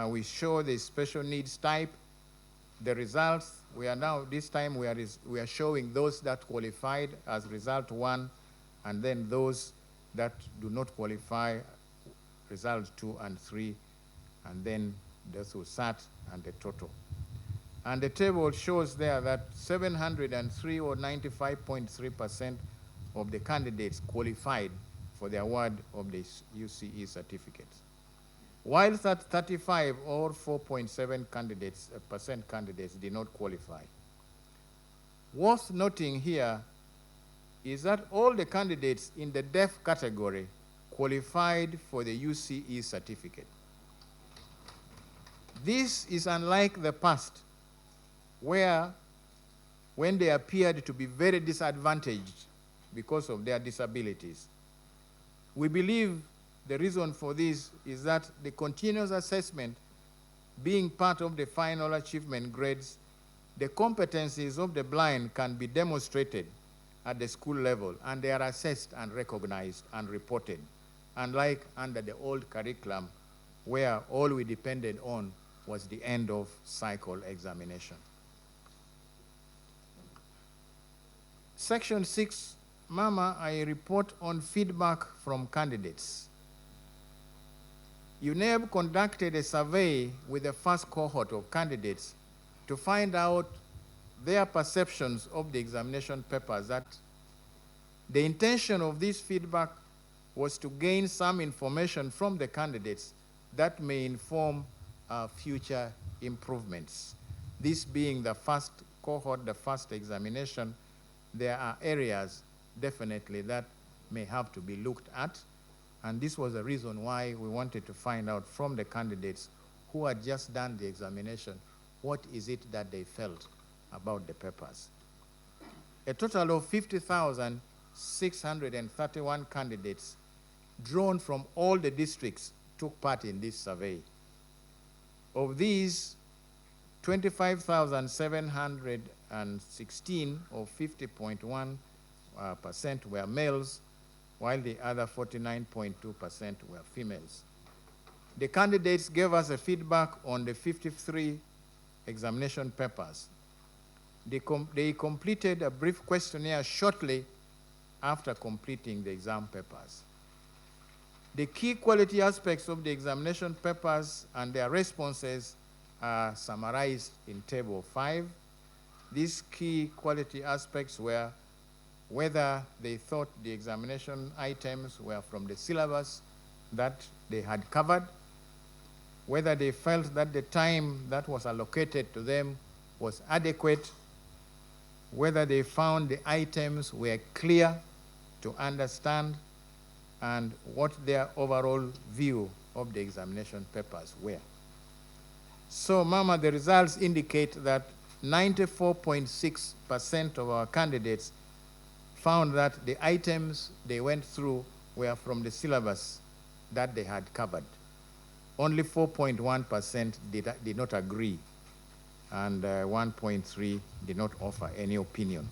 we show the special needs type. The results, we are now, this time we are showing those that qualified as result 1, and then those that do not qualify, result 2 and 3, and then those who sat and the total. And the table shows there that 703 or 95.3% of the candidates qualified for the award of the UCE certificates, while that 35 or 4.7% candidates did not qualify. Worth noting here is that all the candidates in the deaf category qualified for the UCE certificate. This is unlike the past, where when they appeared to be very disadvantaged because of their disabilities. We believe the reason for this is that the continuous assessment being part of the final achievement grades, the competencies of the blind can be demonstrated at the school level, and they are assessed and recognized and reported, unlike under the old curriculum where all we depended on was the end of cycle examination. Section 6, Mama, I report on feedback from candidates. UNEB conducted a survey with the first cohort of candidates to find out their perceptions of the examination papers. That the intention of this feedback was to gain some information from the candidates that may inform future improvements. This being the first cohort, the first examination, there are areas definitely that may have to be looked at, and this was the reason why we wanted to find out from the candidates who had just done the examination, what is it that they felt about the papers. A total of 50,631 candidates drawn from all the districts took part in this survey. Of these, 25,716 or 50.1% were males, while the other 49.2% were females. The candidates gave us a feedback on the 53 examination papers. They completed a brief questionnaire shortly after completing the exam papers. The key quality aspects of the examination papers and their responses are summarized in Table 5. These key quality aspects were whether they thought the examination items were from the syllabus that they had covered, whether they felt that the time that was allocated to them was adequate, whether they found the items were clear to understand, and what their overall view of the examination papers were. So, Mama, the results indicate that 94.6% of our candidates found that the items they went through were from the syllabus that they had covered. Only 4.1% did not agree, and 1.3% did not offer any opinion.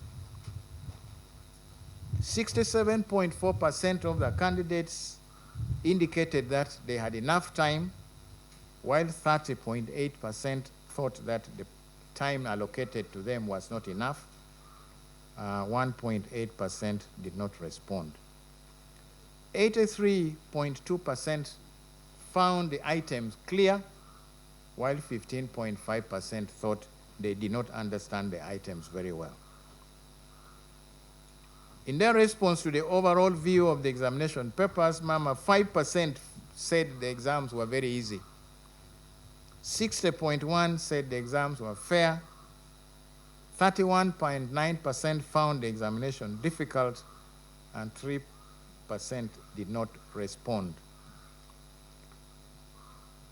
67.4% of the candidates indicated that they had enough time, while 30.8% thought that the time allocated to them was not enough. 1.8% did not respond. 83.2% found the items clear, while 15.5% thought they did not understand the items very well. In their response to the overall view of the examination papers, Mama, 5% said the exams were very easy. 60.1% said the exams were fair. 31.9% found the examination difficult, and 3% did not respond.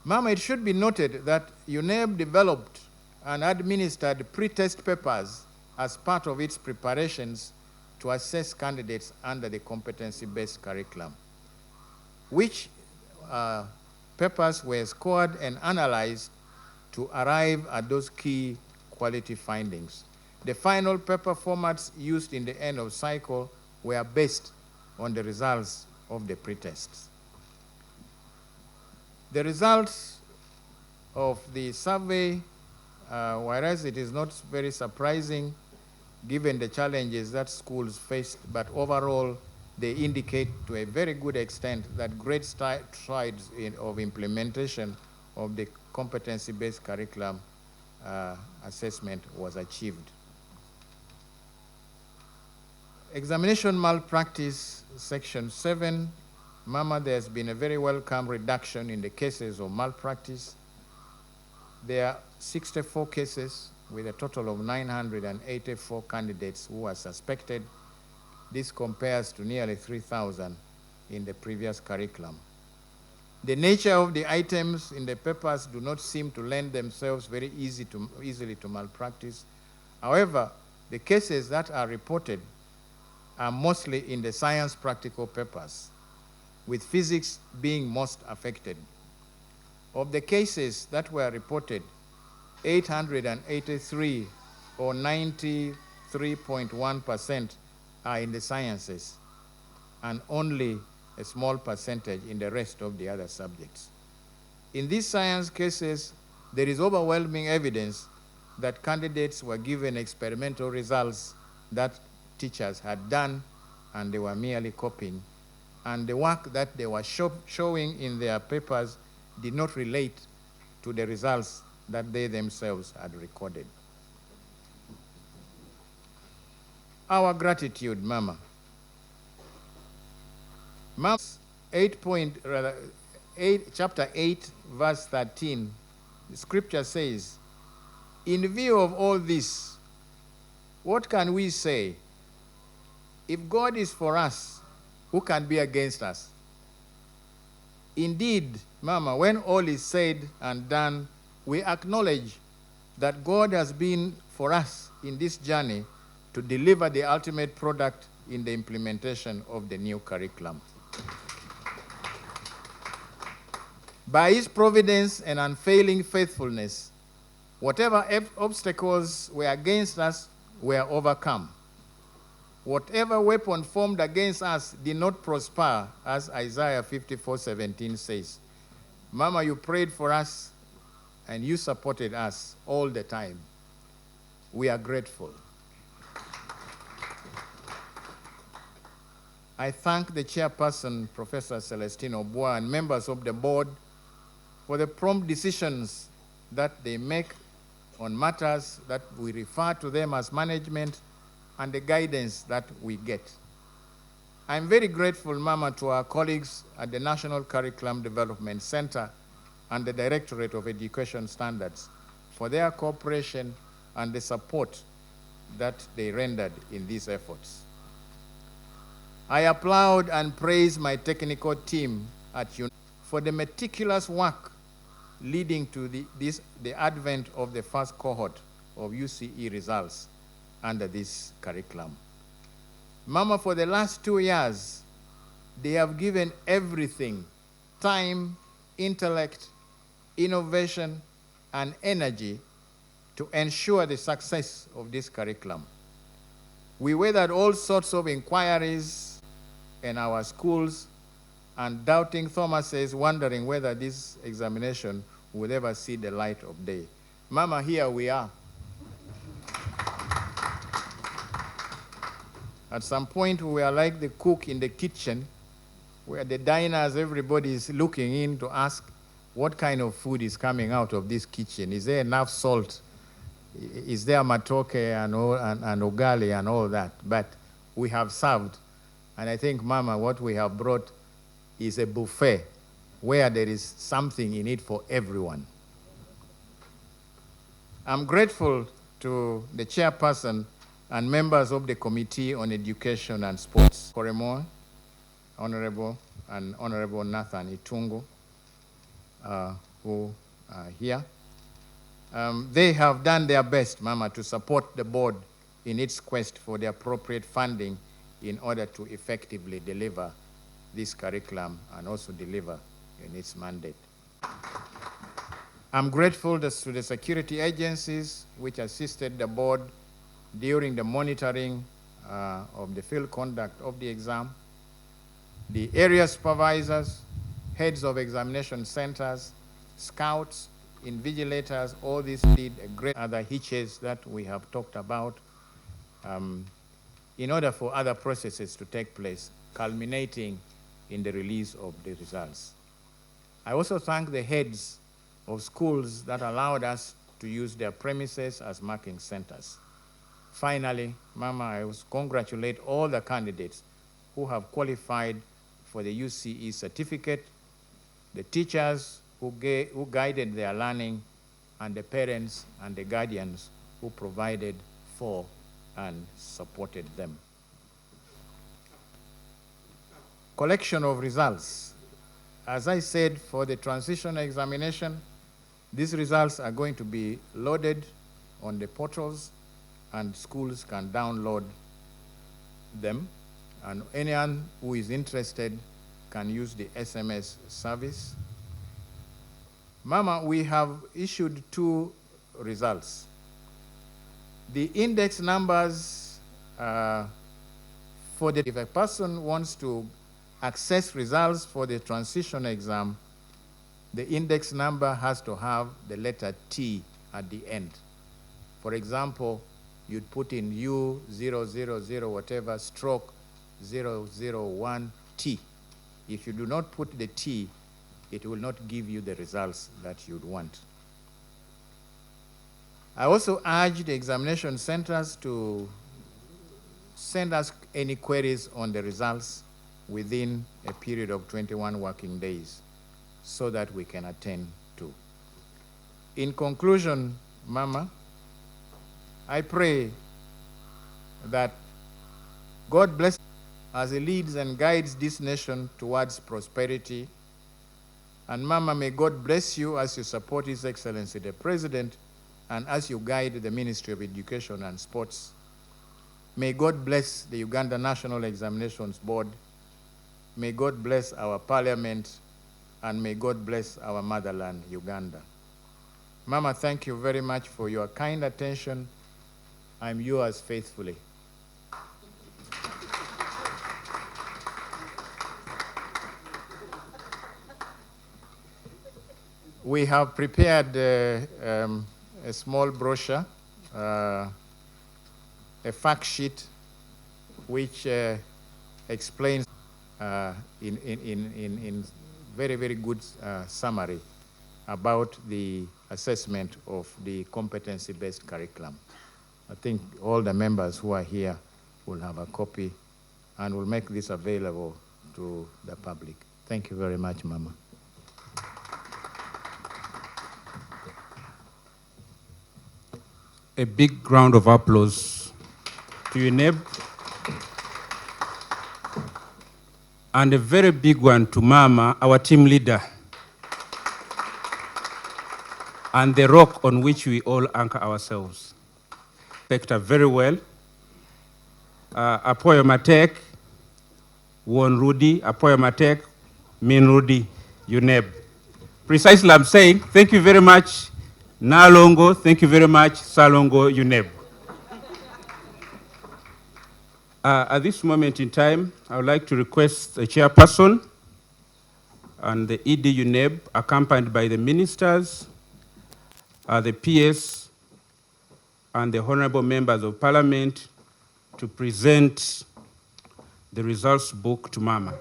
Mama, it should be noted that UNEB developed and administered pre-test papers as part of its preparations to assess candidates under the competency-based curriculum, which papers were scored and analyzed to arrive at those key quality findings. The final paper formats used in the end of cycle were based on the results of the pre-tests. The results of the survey, whereas it is not very surprising given the challenges that schools faced, but overall they indicate to a very good extent that great strides of implementation of the competency-based curriculum assessment was achieved. Examination malpractice, section 7. Mama, there's been a very welcome reduction in the cases of malpractice. There are 64 cases with a total of 984 candidates who are suspected. This compares to nearly 3,000 in the previous curriculum. The nature of the items in the papers do not seem to lend themselves very easily to malpractice. However, the cases that are reported are mostly in the science practical papers, with physics being most affected. Of the cases that were reported, 883 or 93.1% are in the sciences, and only a small percentage in the rest of the other subjects. In these science cases, there is overwhelming evidence that candidates were given experimental results that teachers had done, and they were merely copying. And the work that they were showing in their papers did not relate to the results that they themselves had recorded. Our gratitude, Mama. Chapter 8, verse 13, the scripture says, "In view of all this, what can we say? If God is for us, who can be against us?" Indeed, Mama, when all is said and done, we acknowledge that God has been for us in this journey to deliver the ultimate product in the implementation of the new curriculum. By His providence and unfailing faithfulness, whatever obstacles were against us were overcome. Whatever weapon formed against us did not prosper, as Isaiah 54:17 says. Mama, you prayed for us and you supported us all the time. We are grateful. I thank the chairperson, Professor Celestino Bois, and members of the board for the prompt decisions that they make on matters that we refer to them as management, and the guidance that we get. I'm very grateful, Mama, to our colleagues at the National Curriculum Development Center and the Directorate of Education Standards for their cooperation and the support that they rendered in these efforts. I applaud and praise my technical team at UNIC for the meticulous work leading to the advent of the first cohort of UCE results under this curriculum. Mama, for the last 2 years, they have given everything, time, intellect, innovation, and energy to ensure the success of this curriculum. We weathered all sorts of inquiries in our schools and doubting Thomases, wondering whether this examination would ever see the light of day. Mama, here we are. At some point, we were like the cook in the kitchen, where the diners, everybody is looking in to ask, what kind of food is coming out of this kitchen? Is there enough salt? Is there matoke and ugali and all that? But we have served. And I think, Mama, what we have brought is a buffet where there is something in it for everyone. I'm grateful to the chairperson and members of the Committee on Education and Sports, Koremo, Honorable Nathan Itungu, who are here. They have done their best, Mama, to support the board in its quest for the appropriate funding in order to effectively deliver this curriculum and also deliver in its mandate. I'm grateful to the security agencies which assisted the board during the monitoring of the field conduct of the exam, the area supervisors, heads of examination centers, scouts, invigilators. All these did a great other hitches that we have talked about in order for other processes to take place, culminating in the release of the results. I also thank the heads of schools that allowed us to use their premises as marking centers. Finally, Mama, I also congratulate all the candidates who have qualified for the UCE certificate, the teachers who guided their learning, and the parents and the guardians who provided for and supported them. Collection of results. As I said, for the transition examination, these results are going to be loaded on the portals and schools can download them, and anyone who is interested can use the SMS service. Mama, we have issued 2 results. The index numbers for if a person wants to access results for the transition exam, the index number has to have the letter T at the end. For example, you'd put in U000 whatever stroke 001T. If you do not put the T, it will not give you the results that you'd want. I also urge the examination centers to send us any queries on the results within a period of 21 working days so that we can attend to. In conclusion, Mama, I pray that God bless as He leads and guides this nation towards prosperity. And Mama, may God bless you as you support His Excellency the President and as you guide the Ministry of Education and Sports. May God bless the Uganda National Examinations Board. May God bless our Parliament, and may God bless our motherland, Uganda. Mama, thank you very much for your kind attention. I'm yours faithfully. We have prepared a small brochure, a fact sheet, which explains in very, very good summary about the assessment of the competency-based curriculum. I think all the members who are here will have a copy and will make this available to the public. Thank you very much, Mama. A big round of applause to UNEB. And a very big one to Mama, our team leader, and the rock on which we all anchor ourselves. Sector very well. Apoyo Matek, Won Rudy, Apoyo Matek, Min Rudy, UNEB. Precisely, I'm saying, thank you very much, Nalongo, thank you very much, Salongo, UNEB. At this moment in time, I would like to request the chairperson and the ED UNEB, accompanied by the ministers, the PS, and the honorable members of parliament, to present the results book to Mama.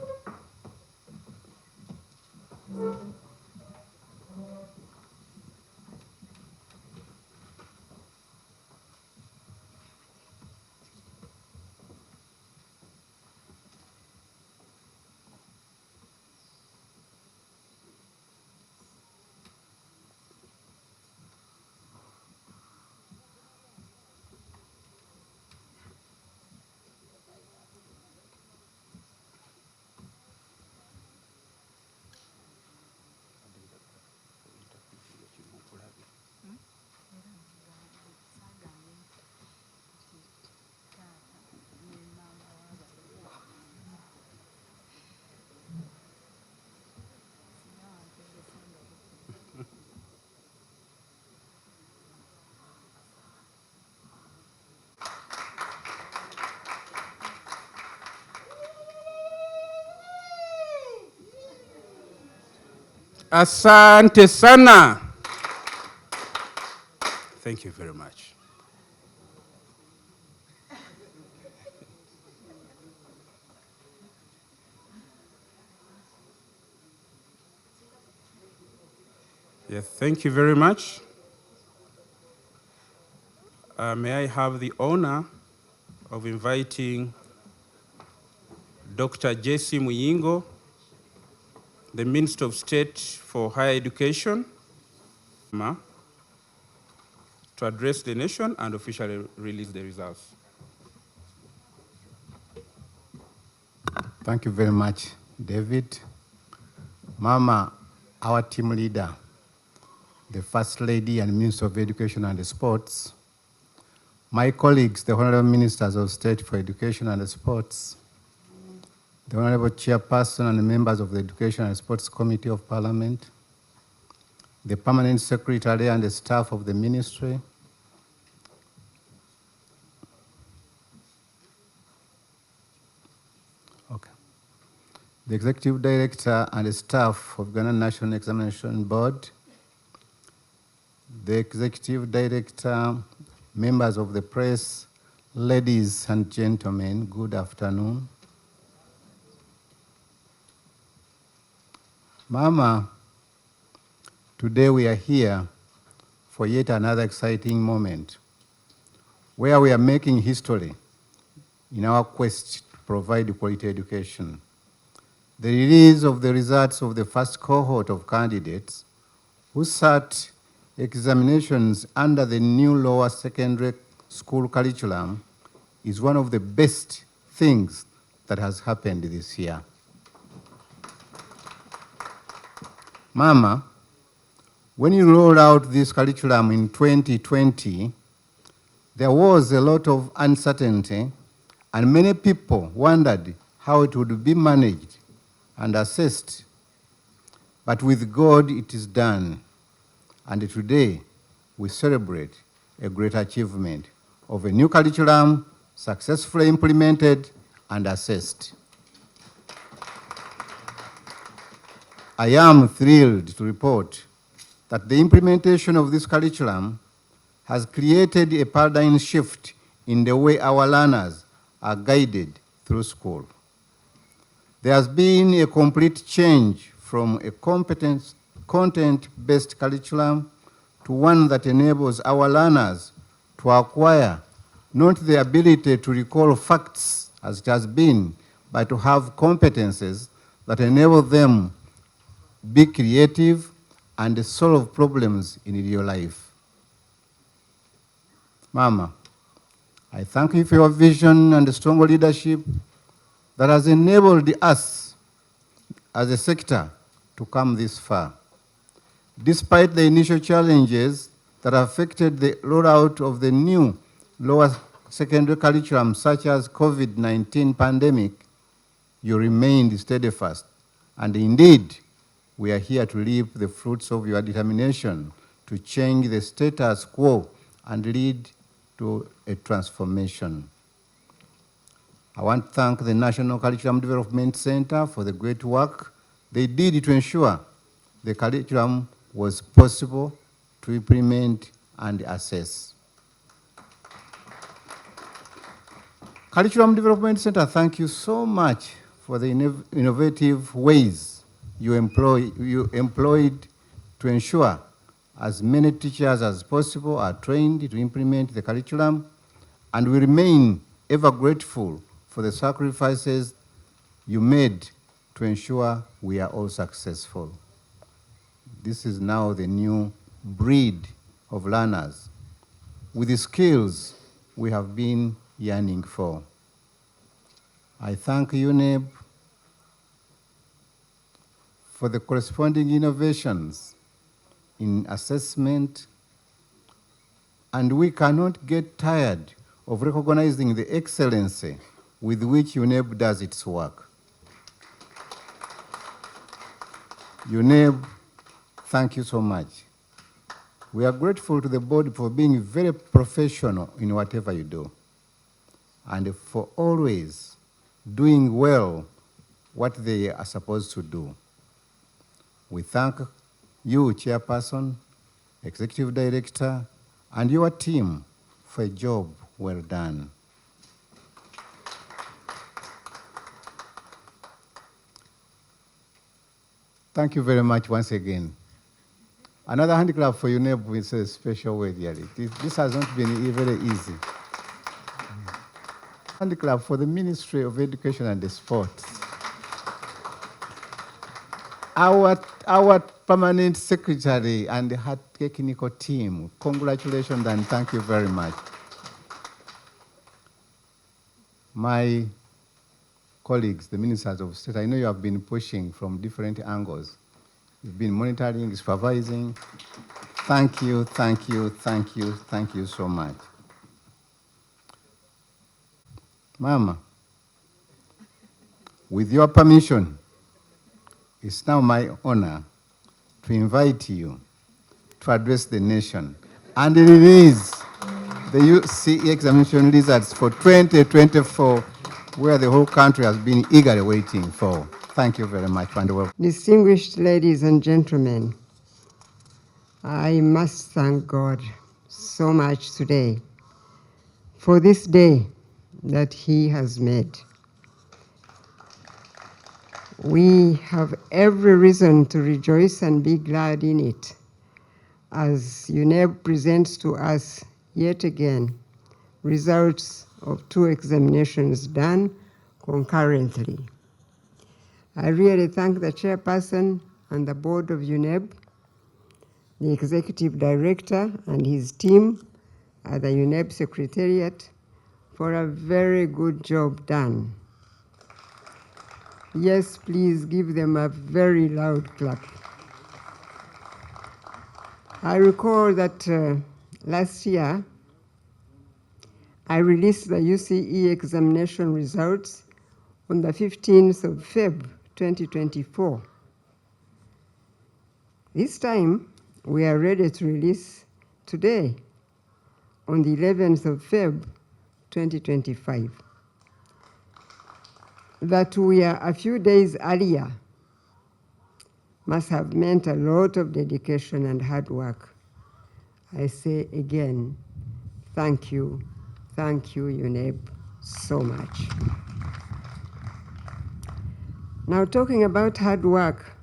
Asante sana. Thank you very much. Yes, thank you very much. May I have the honor of inviting Dr. J.C. Muyingo, the Minister of State for Higher Education, to address the nation and officially release the results. Thank you very much, David. Mama, our team leader, the First Lady and Minister of Education and Sports, my colleagues, the Honorable Ministers of State for Education and Sports, the Honorable Chairperson and the members of the Education and Sports Committee of Parliament, the Permanent Secretary and the staff of the Ministry, the Executive Director and the staff of Ghana National Examination Board, the Executive Director, members of the press, ladies and gentlemen, good afternoon. Mama, today we are here for yet another exciting moment where we are making history in our quest to provide quality education. The release of the results of the first cohort of candidates who sat examinations under the new lower secondary school curriculum is one of the best things that has happened this year. Mama, when you rolled out this curriculum in 2020, there was a lot of uncertainty and many people wondered how it would be managed and assessed. But with God, it is done. And today, we celebrate a great achievement of a new curriculum successfully implemented and assessed. I am thrilled to report that the implementation of this curriculum has created a paradigm shift in the way our learners are guided through school. There has been a complete change from a content-based curriculum to one that enables our learners to acquire not the ability to recall facts as it has been, but to have competences that enable them be creative and solve problems in real life. Mama, I thank you for your vision and strong leadership that has enabled us as a sector to come this far. Despite the initial challenges that affected the rollout of the new lower secondary curriculum, such as COVID-19 pandemic, you remained steadfast. And indeed, we are here to reap the fruits of your determination to change the status quo and lead to a transformation. I want to thank the National Curriculum Development Center for the great work they did to ensure the curriculum was possible to implement and assess. Curriculum Development Center, thank you so much for the innovative ways you employed to ensure as many teachers as possible are trained to implement the curriculum, and we remain ever grateful for the sacrifices you made to ensure we are all successful. This is now the new breed of learners with the skills we have been yearning for. I thank UNEB for the corresponding innovations in assessment, and we cannot get tired of recognizing the excellency with which UNEB does its work. UNEB, thank you so much. We are grateful to the board for being very professional in whatever you do, and for always doing well what they are supposed to do. We thank you, Chairperson, Executive Director, and your team for a job well done. Thank you very much once again. Another hand clap for UNEB with a special way, really. This has not been very easy. Hand clap for the Ministry of Education and Sports. Our permanent secretary and her technical team, congratulations and thank you very much. My colleagues, the ministers of state, I know you have been pushing from different angles. You've been monitoring, supervising. Thank you, thank you, thank you, thank you so much. Mama, with your permission, it's now my honor to invite you to address the nation and release the UCE examination results for 2024, where the whole country has been eagerly waiting for. Thank you very much, and welcome. Distinguished ladies and gentlemen, I must thank God so much today for this day that He has made. We have every reason to rejoice and be glad in it, as UNEB presents to us yet again results of 2 examinations done concurrently. I really thank the chairperson and the board of UNEB, the executive director and his team at the UNEB Secretariat for a very good job done. Yes, please give them a very loud clap. I recall that last year, I released the UCE examination results on the 15th of February 2024. This time, we are ready to release today on the 11th of February 2025. That we are a few days earlier must have meant a lot of dedication and hard work. I say again, thank you, UNEB, so much. Now, talking about hard work,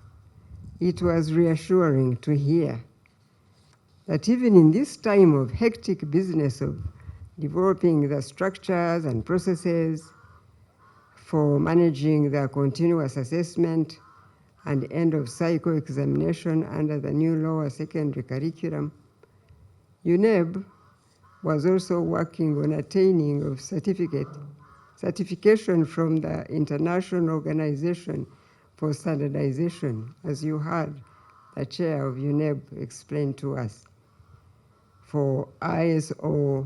it was reassuring to hear that even in this time of hectic business of developing the structures and processes for managing the continuous assessment and end-of-cycle examination under the new lower secondary curriculum, UNEB was also working on attaining of certification from the International Organization for standardization, as you heard the chair of UNEB explain to us, for ISO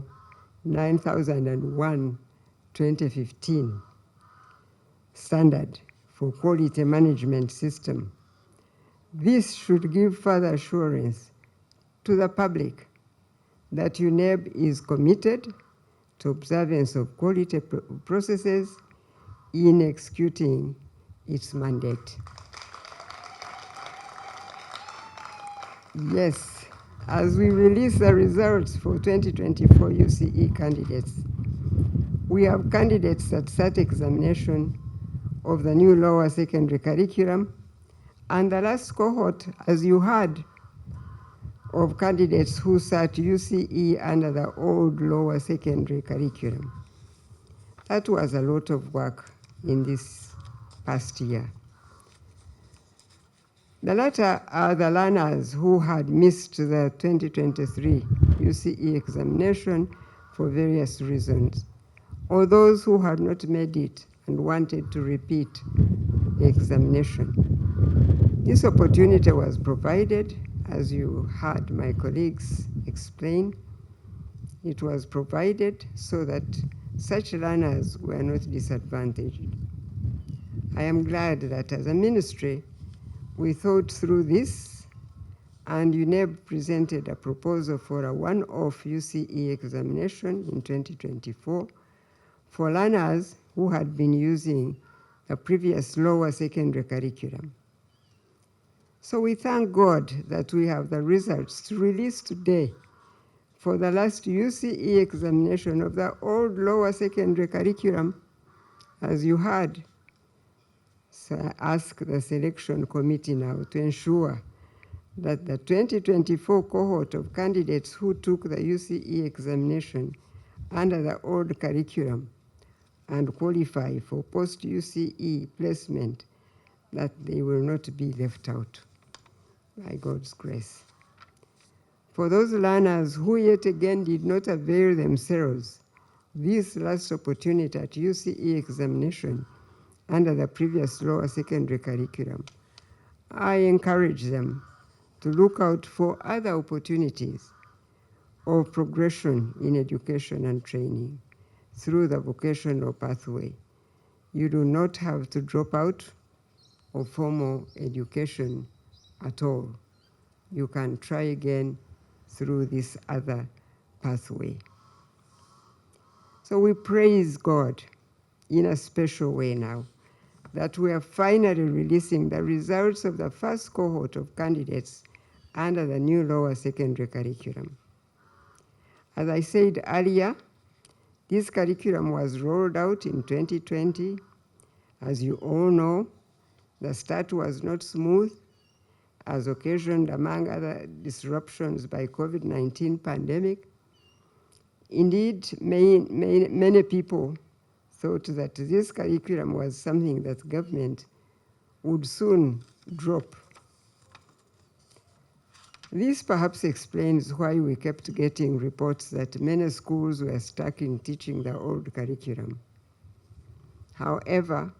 9001 2015 standard for quality management system. This should give further assurance to the public that UNEB is committed to observance of quality processes in executing its mandate. Yes, as we release the results for 2024 UCE candidates, we have candidates that sat examination of the new lower secondary curriculum, and the last cohort, as you heard, of candidates who sat UCE under the old lower secondary curriculum. That was a lot of work in this past year. The latter are the learners who had missed the 2023 UCE examination for various reasons, or those who had not made it and wanted to repeat the examination. This opportunity was provided, as you heard my colleagues explain. It was provided so that such learners were not disadvantaged. I am glad that as a ministry, we thought through this, and UNEB presented a proposal for a one-off UCE examination in 2024 for learners who had been using the previous lower secondary curriculum. So we thank God that we have the results to release today for the last UCE examination of the old lower secondary curriculum. As you heard, so I ask the selection committee now to ensure that the 2024 cohort of candidates who took the UCE examination under the old curriculum and qualify for post-UCE placement, that they will not be left out, by God's grace. For those learners who yet again did not avail themselves this last opportunity at UCE examination under the previous lower secondary curriculum, I encourage them to look out for other opportunities of progression in education and training through the vocational pathway. You do not have to drop out of formal education at all. You can try again through this other pathway. So we praise God in a special way now that we are finally releasing the results of the first cohort of candidates under the new lower secondary curriculum. As I said earlier, this curriculum was rolled out in 2020. As you all know, the start was not smooth, as occasioned, among other disruptions, by COVID-19 pandemic. Indeed, many people thought that this curriculum was something that government would soon drop. This perhaps explains why we kept getting reports that many schools were stuck in teaching the old curriculum. However,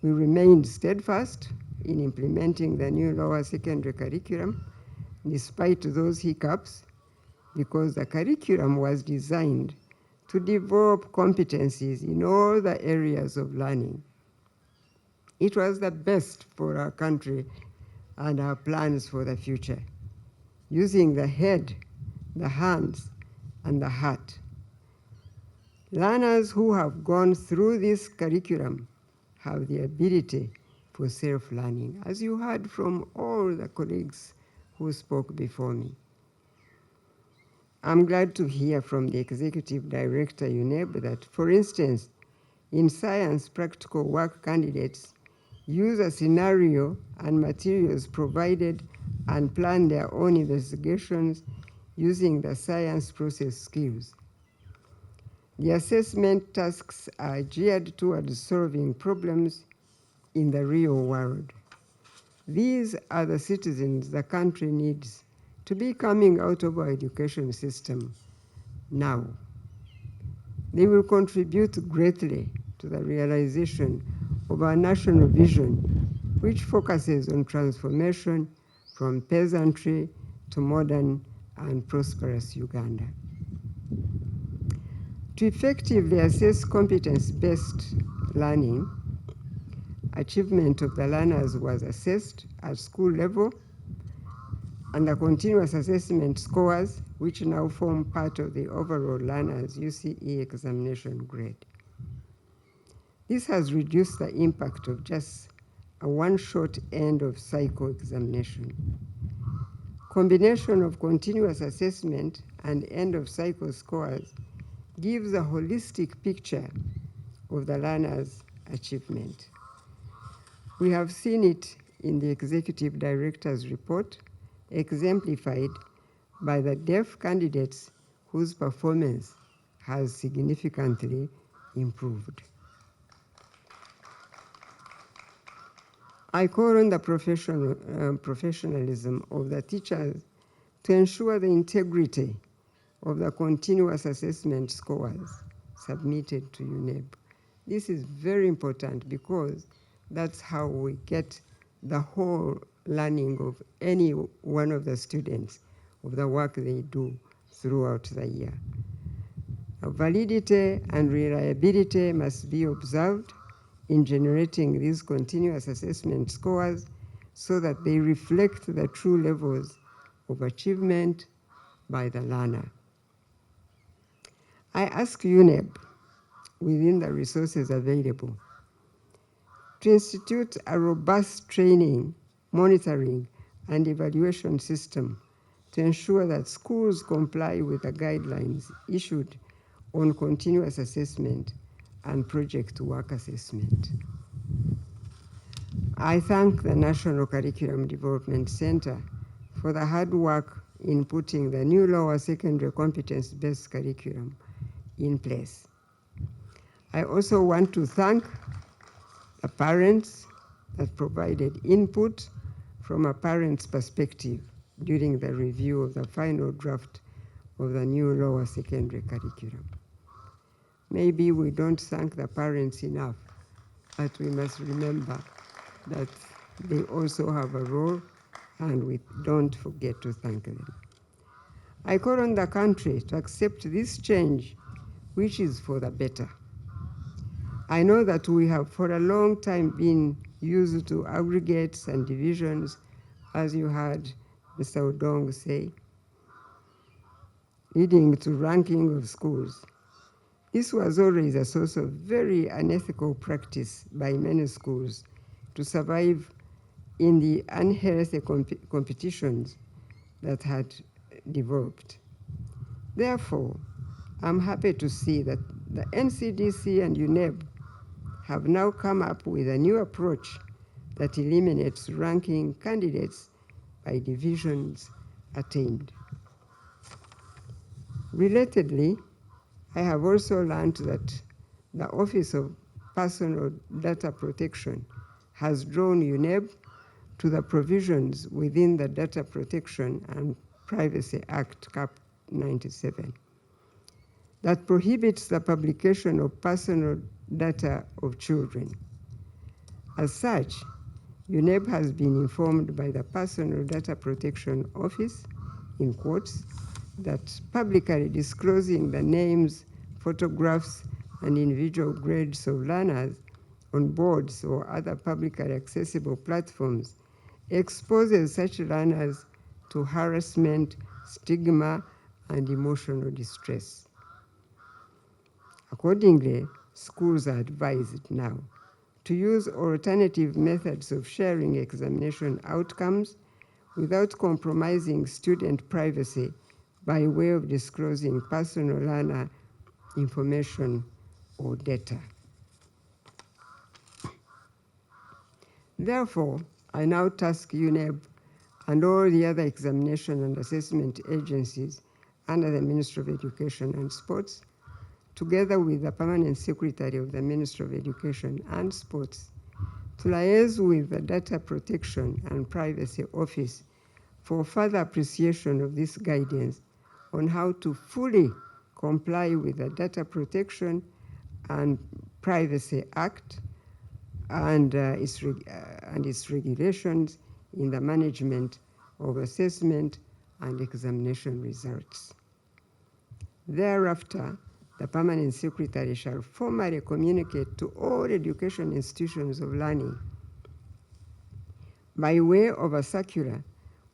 we remained steadfast in implementing the new lower secondary curriculum, despite those hiccups, because the curriculum was designed to develop competencies in all the areas of learning. It was the best for our country and our plans for the future, using the head, the hands, and the heart. Learners who have gone through this curriculum have the ability for self-learning, as you heard from all the colleagues who spoke before me. I'm glad to hear from the Executive Director, UNEB, that, for instance, in science, practical work candidates use a scenario and materials provided and plan their own investigations using the science process skills. The assessment tasks are geared towards solving problems in the real world. These are the citizens the country needs to be coming out of our education system now. They will contribute greatly to the realization of our national vision, which focuses on transformation from peasantry to modern and prosperous Uganda. To effectively assess competence-based learning, achievement of the learners was assessed at school level, and the continuous assessment scores, which now form part of the overall learners' UCE examination grade. This has reduced the impact of just a one-shot end of cycle examination. Combination of continuous assessment and end of cycle scores gives a holistic picture of the learner's achievement. We have seen it in the Executive Director's report, exemplified by the deaf candidates whose performance has significantly improved. I call on the professionalism of the teachers to ensure the integrity of the continuous assessment scores submitted to UNEB. This is very important because that's how we get the whole learning of any one of the students of the work they do throughout the year. Validity and reliability must be observed in generating these continuous assessment scores so that they reflect the true levels of achievement by the learner. I ask UNEB, within the resources available, to institute a robust training, monitoring, and evaluation system to ensure that schools comply with the guidelines issued on continuous assessment and project work assessment. I thank the National Curriculum Development Center for the hard work in putting the new lower secondary competence-based curriculum in place. I also want to thank the parents that provided input from a parent's perspective during the review of the final draft of the new lower secondary curriculum. Maybe we don't thank the parents enough, but we must remember that they also have a role, and we don't forget to thank them. I call on the country to accept this change, which is for the better. I know that we have for a long time been used to aggregates and divisions, as you heard Mr. Odong say, leading to ranking of schools. This was always a source of very unethical practice by many schools to survive in the unhealthy competitions that had developed. Therefore, I'm happy to see that the NCDC and UNEB have now come up with a new approach that eliminates ranking candidates by divisions attained. Relatedly, I have also learned that the Office of Personal Data Protection has drawn UNEB to the provisions within the Data Protection and Privacy Act, Cap 97, that prohibits the publication of personal data of children. As such, UNEB has been informed by the Personal Data Protection Office, in quotes, that publicly disclosing the names, photographs, and individual grades of learners on boards or other publicly accessible platforms exposes such learners to harassment, stigma, and emotional distress. Accordingly, schools are advised now to use alternative methods of sharing examination outcomes without compromising student privacy by way of disclosing personal learner information or data. Therefore, I now task UNEB and all the other examination and assessment agencies under the Ministry of Education and Sports, together with the Permanent Secretary of the Ministry of Education and Sports, to liaise with the Data Protection and Privacy Office for further appreciation of this guidance on how to fully comply with the Data Protection and Privacy Act and its regulations in the management of assessment and examination results. Thereafter, the Permanent Secretary shall formally communicate to all education institutions of learning by way of a circular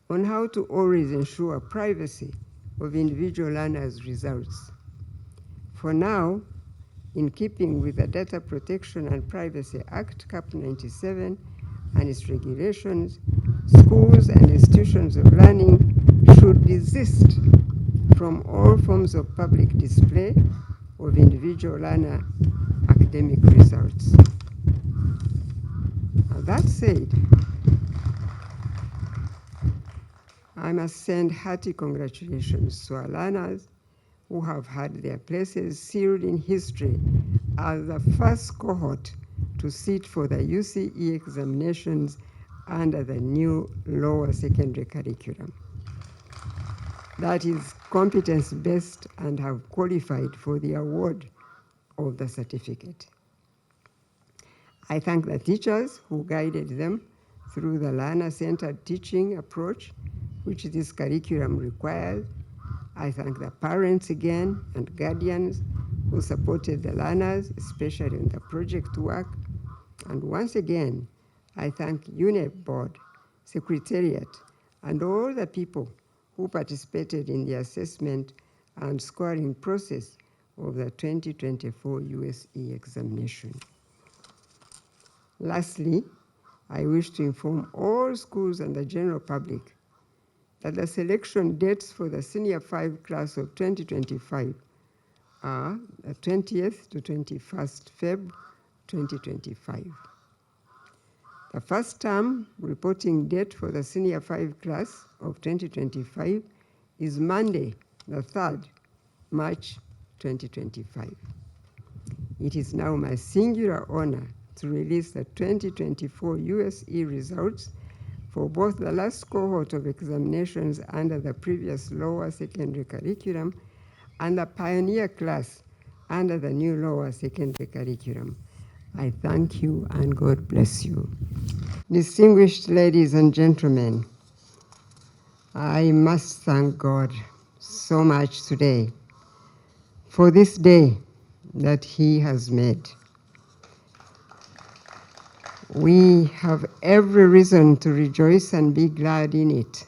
on how to always ensure privacy of individual learners' results. For now, in keeping with the Data Protection and Privacy Act, CAP 97, and its regulations, schools and institutions of learning should desist from all forms of public display of individual learner academic results. Now, that said, I must send hearty congratulations to our learners who have had their places sealed in history as the first cohort to sit for the UCE examinations under the new lower secondary curriculum. That is competence-based and have qualified for the award of the certificate. I thank the teachers who guided them through the learner-centered teaching approach which this curriculum requires. I thank the parents again and guardians who supported the learners, especially in the project work. And once again, I thank UNEP board, secretariat, and all the people who participated in the assessment and scoring process of the 2024 USE examination. Lastly, I wish to inform all schools and the general public that the selection dates for the Senior 5 class of 2025 are the 20th to 21st Feb 2025. The first term reporting date for the Senior 5 class of 2025 is Monday, the 3rd March 2025. It is now my singular honor to release the 2024 USE results for both the last cohort of examinations under the previous lower secondary curriculum and the pioneer class under the new lower secondary curriculum. I thank you and God bless you. Distinguished ladies and gentlemen, I must thank God so much today for this day that He has made. We have every reason to rejoice and be glad in it,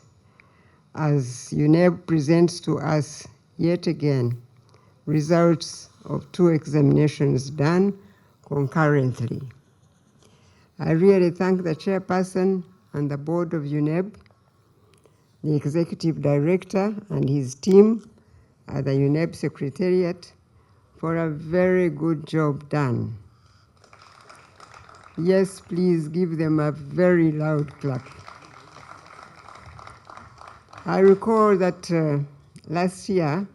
as UNEB presents to us yet again results of 2 examinations done concurrently. I really thank the chairperson and the board of UNEB, the executive director and his team at the UNEB Secretariat for a very good job done. Yes, please give them a very loud clap. I recall that last year,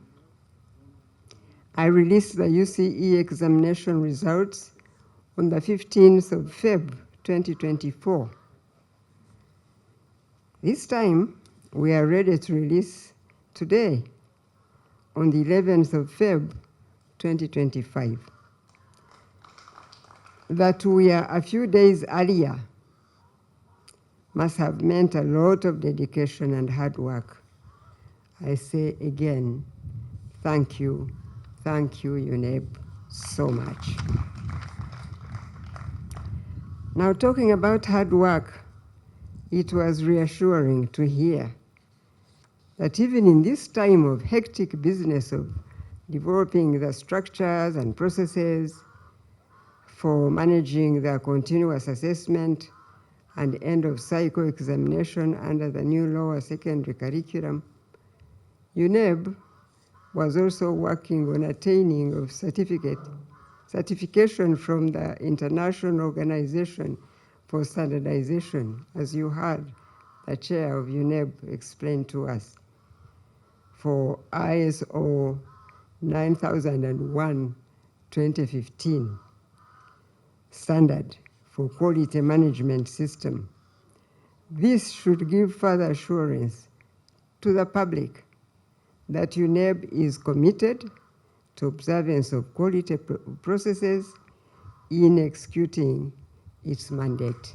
I released the UCE examination results on the 15th of Feb 2024. This time, we are ready to release today on the 11th of Feb 2025. That we are a few days earlier must have meant a lot of dedication and hard work. I say again, thank you, UNEB, so much. Now, talking about hard work, it was reassuring to hear that even in this time of hectic business of developing the structures and processes for managing the continuous assessment and end of cycle examination under the new lower secondary curriculum, UNEB was also working on attaining of certification from the International Organization for Standardization, as you heard the chair of UNEB explain to us, for ISO 9001:2015 standard for quality management system. This should give further assurance to the public that UNEB is committed to observance of quality processes in executing its mandate.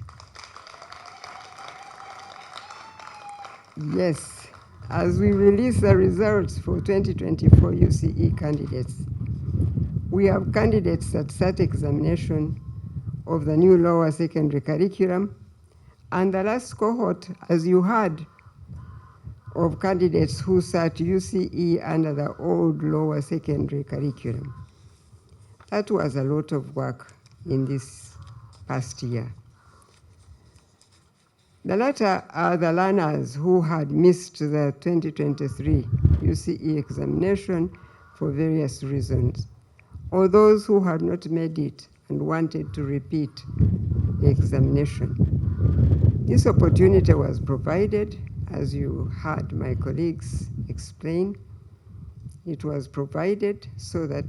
Yes, as we release the results for 2024 UCE candidates, we have candidates that sat examination of the new lower secondary curriculum, and the last cohort, as you heard, of candidates who sat UCE under the old lower secondary curriculum. That was a lot of work in this past year. The latter are the learners who had missed the 2023 UCE examination for various reasons, or those who had not made it and wanted to repeat the examination. This opportunity was provided, as you heard my colleagues explain. It was provided so that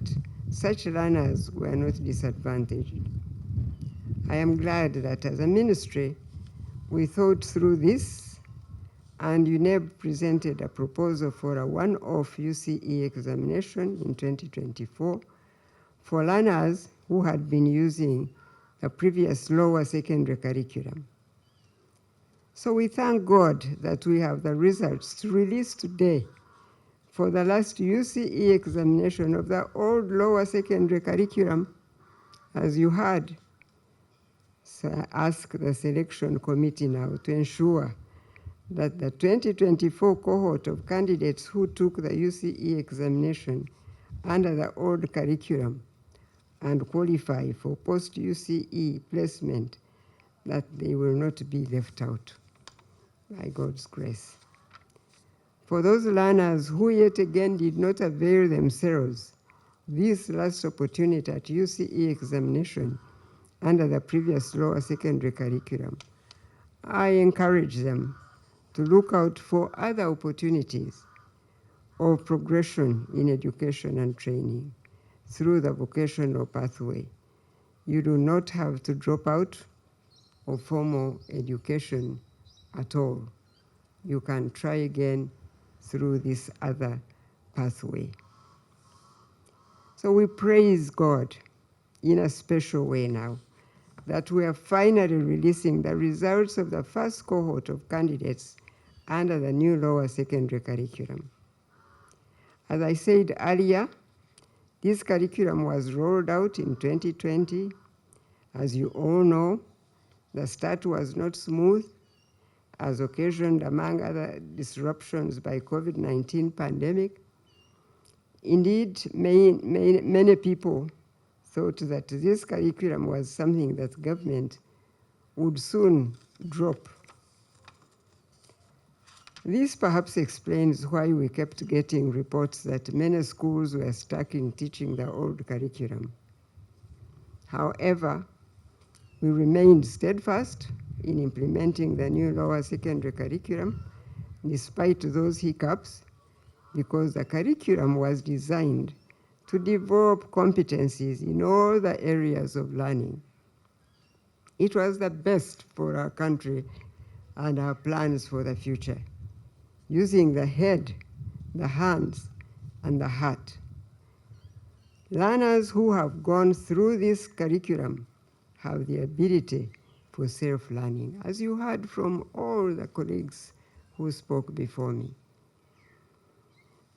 such learners were not disadvantaged. I am glad that as a ministry, we thought through this, and UNEB presented a proposal for a one-off UCE examination in 2024 for learners who had been using the previous lower secondary curriculum. So we thank God that we have the results to release today for the last UCE examination of the old lower secondary curriculum. As you heard, so I ask the selection committee now to ensure that the 2024 cohort of candidates who took the UCE examination under the old curriculum and qualify for post-UCE placement, that they will not be left out, by God's grace. For those learners who yet again did not avail themselves this last opportunity at UCE examination under the previous lower secondary curriculum, I encourage them to look out for other opportunities of progression in education and training through the vocational pathway. You do not have to drop out of formal education at all. You can try again through this other pathway. So we praise God in a special way now that we are finally releasing the results of the first cohort of candidates under the new lower secondary curriculum. As I said earlier, this curriculum was rolled out in 2020. As you all know, the start was not smooth, as occasioned, among other disruptions, by COVID-19 pandemic. Indeed, many people thought that this curriculum was something that government would soon drop. This perhaps explains why we kept getting reports that many schools were stuck in teaching the old curriculum. However, we remained steadfast in implementing the new lower secondary curriculum, despite those hiccups, because the curriculum was designed to develop competencies in all the areas of learning. It was the best for our country and our plans for the future, using the head, the hands, and the heart. Learners who have gone through this curriculum have the ability for self-learning, as you heard from all the colleagues who spoke before me.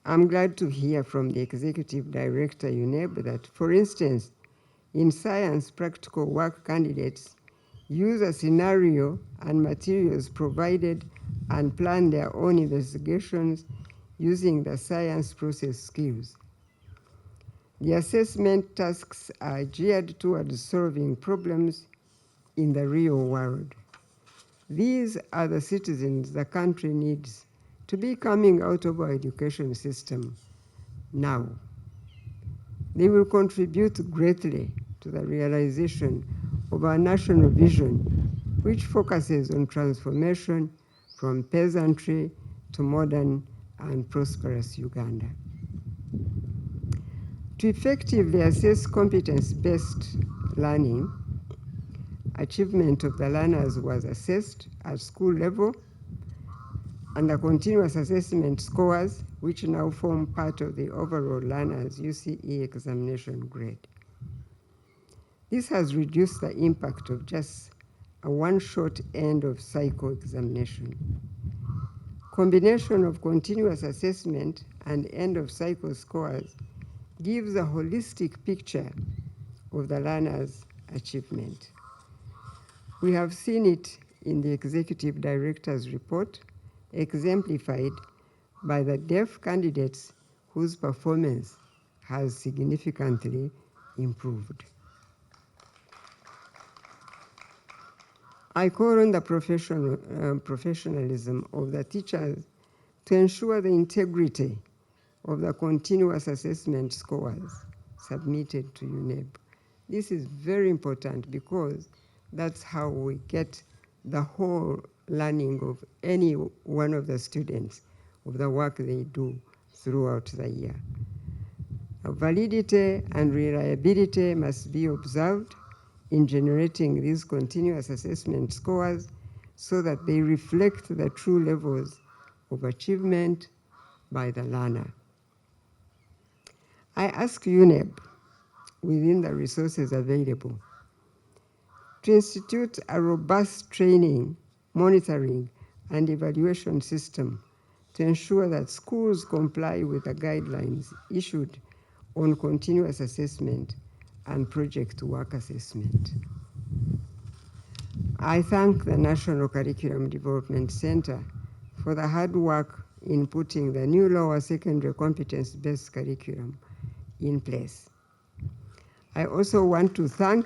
I'm glad to hear from the Executive Director, UNEB, that, for instance, in science practical work, candidates use a scenario and materials provided and plan their own investigations using the science process skills. The assessment tasks are geared towards solving problems in the real world. These are the citizens the country needs to be coming out of our education system now. They will contribute greatly to the realization of our national vision, which focuses on transformation from peasantry to modern and prosperous Uganda. To effectively assess competence-based learning, achievement of the learners was assessed at school level, and the continuous assessment scores, which now form part of the overall learners' UCE examination grade. This has reduced the impact of just a one-shot end of cycle examination. Combination of continuous assessment and end of cycle scores gives a holistic picture of the learner's achievement. We have seen it in the Executive Director's report, exemplified by the deaf candidates whose performance has significantly improved. I call on the professionalism of the teachers to ensure the integrity of the continuous assessment scores submitted to UNEB. This is very important because that's how we get the whole learning of any one of the students of the work they do throughout the year. Validity and reliability must be observed in generating these continuous assessment scores so that they reflect the true levels of achievement by the learner. I ask UNEB, within the resources available, to institute a robust training, monitoring, and evaluation system to ensure that schools comply with the guidelines issued on continuous assessment and project work assessment. I thank the National Curriculum Development Center for the hard work in putting the new lower secondary competence-based curriculum in place. I also want to thank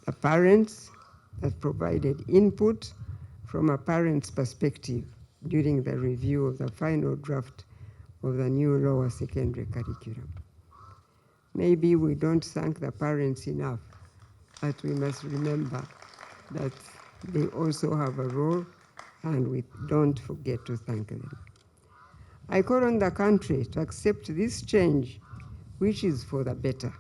the parents that provided input from a parent's perspective during the review of the final draft of the new lower secondary curriculum. Maybe we don't thank the parents enough, but we must remember that they also have a role, and we don't forget to thank them. I call on the country to accept this change, which is for the better.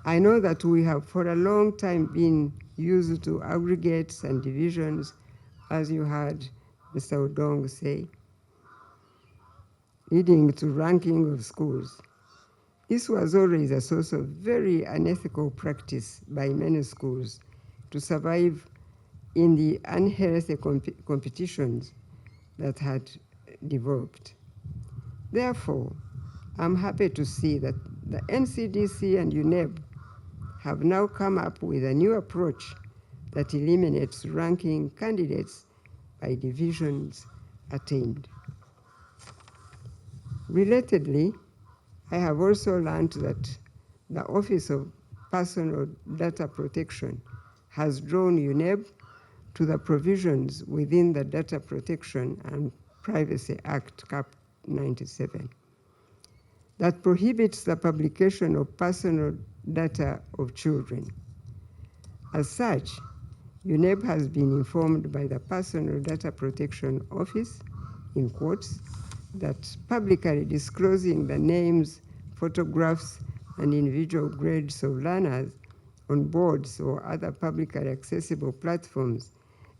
I know that we have for a long time been used to aggregates and divisions, as you heard Mr. Odong say, leading to ranking of schools. This was always a source of very unethical practice by many schools to survive in the unhealthy competitions that had developed. Therefore, I'm happy to see that the NCDC and UNEB have now come up with a new approach that eliminates ranking candidates by divisions attained. Relatedly, I have also learned that the Office of Personal Data Protection has drawn UNEB to the provisions within the Data Protection and Privacy Act, Cap 97, that prohibits the publication of personal data of children. As such, UNEB has been informed by the Personal Data Protection Office, in quotes, that publicly disclosing the names, photographs, and individual grades of learners on boards or other publicly accessible platforms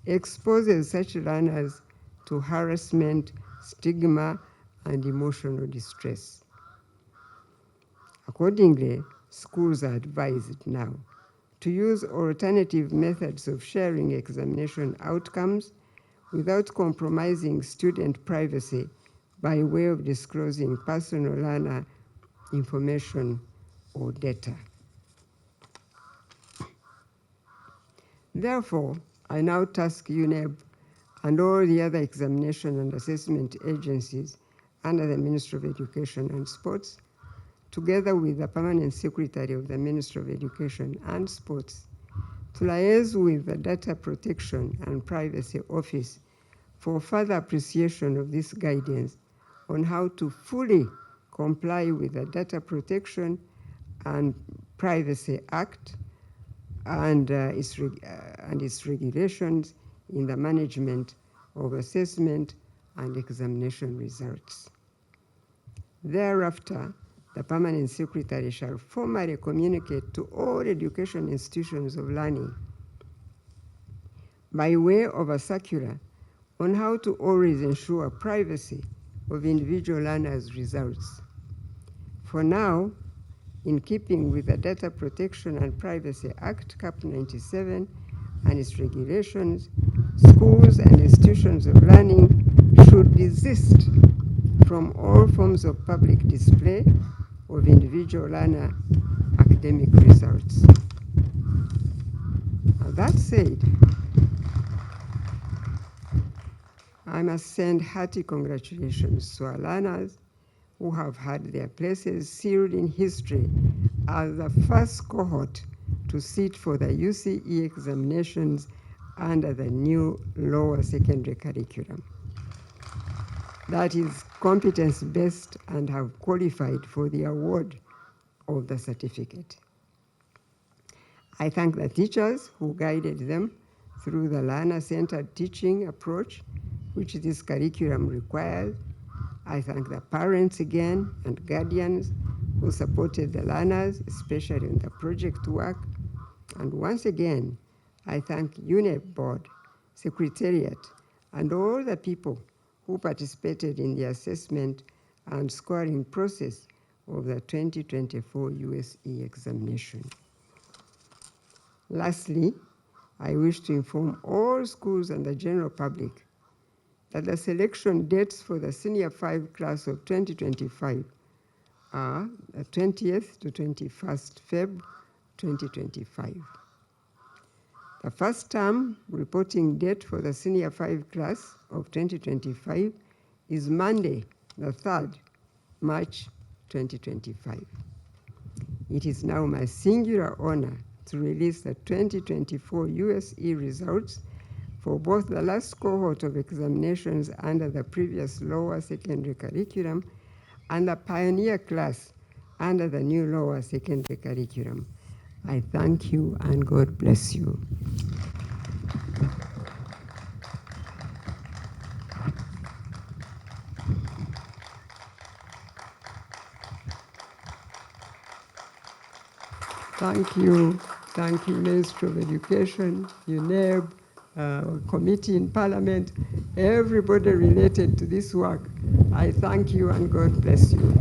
exposes such learners to harassment, stigma, and emotional distress. Accordingly, schools are advised now to use alternative methods of sharing examination outcomes without compromising student privacy by way of disclosing personal learner information or data. Therefore, I now task UNEB and all the other examination and assessment agencies under the Ministry of Education and Sports, together with the Permanent Secretary of the Ministry of Education and Sports, to liaise with the Data Protection and Privacy Office for further appreciation of this guidance on how to fully comply with the Data Protection and Privacy Act and its regulations in the management of assessment and examination results. Thereafter, the Permanent Secretary shall formally communicate to all education institutions of learning by way of a circular on how to always ensure privacy of individual learners' results. For now, in keeping with the Data Protection and Privacy Act, CAP 97, and its regulations, schools and institutions of learning should desist from all forms of public display of individual learner academic results. Now, that said, I must send hearty congratulations to our learners who have had their places sealed in history as the first cohort to sit for the UCE examinations under the new lower secondary curriculum. That is competence-based and have qualified for the award of the certificate. I thank the teachers who guided them through the learner-centered teaching approach which this curriculum requires. I thank the parents again and guardians who supported the learners, especially in the project work. And once again, I thank UNEP board, secretariat, and all the people who participated in the assessment and scoring process of the 2024 USE examination. Lastly, I wish to inform all schools and the general public that the selection dates for the Senior 5 class of 2025 are the 20th to 21st Feb 2025. The first term reporting date for the Senior 5 class of 2025 is Monday, the 3rd March 2025. It is now my singular honor to release the 2024 USE results for both the last cohort of examinations under the previous lower secondary curriculum and the pioneer class under the new lower secondary curriculum. I thank you and God bless you. Thank you, Ministry of Education, UNEB, committee in Parliament, everybody related to this work. I thank you and God bless you.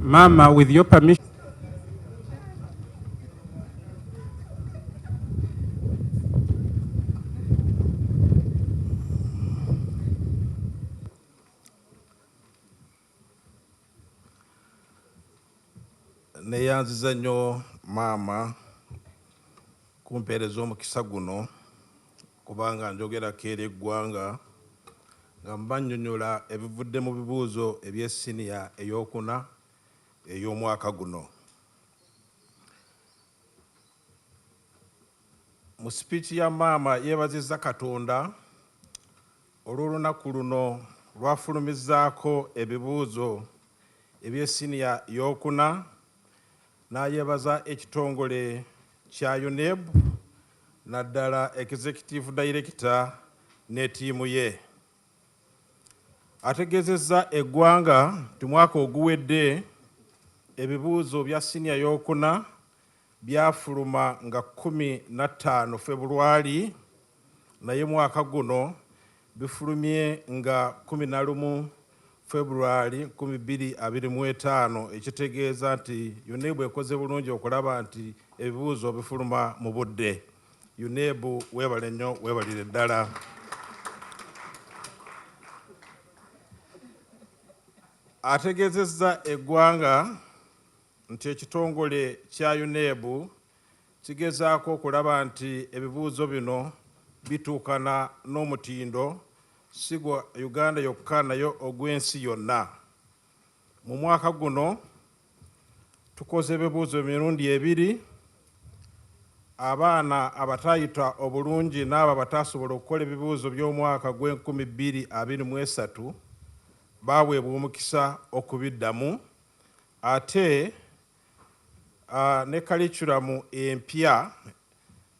Mama, with your permission. Neyanziza nnyo maama kumpeereza omukisa guno kubanga njogerako eri eggwanga nga mbannyonnyola ebivudde mu bibuuzo eby'essiniya ey'okuna ey'omwaka guno. Mu sipiiki ya maama yeebazizza Katonda olw'olunaku luno lwafulumizzaako ebibuuzo eby'essiniya y'okuna, n'ayeebaza ekitongole kya UNEB naddala Executive Director ne ttiimu ye. Ategeezezza eggwanga nti mwaka oguwedde ebibuuzo bya siniya y'okuna byafuluma nga 15 February, naye mwaka guno bifulumye nga 11 February 2025, ekitegeeza nti UNEB ekoze bulungi okulaba nti ebibuuzo bifuluma mu budde. UNEB weebale nnyo, weebalire ddala. Ategeezezza eggwanga nti ekitongole kya UNEB kigezaako okulaba nti ebibuuzo bino bituukana n'omutindo si gwa Uganda yokka nayo ogw'ensi yonna. Mu mwaka guno tukoze ebibuuzo emirundi ebiri. Abaana abataayita obulungi n'abo abataasobola okukola ebibuuzo by'omwaka gw'2023 baaweebwa omukisa okubiddamu, ate ne kalikulamu empya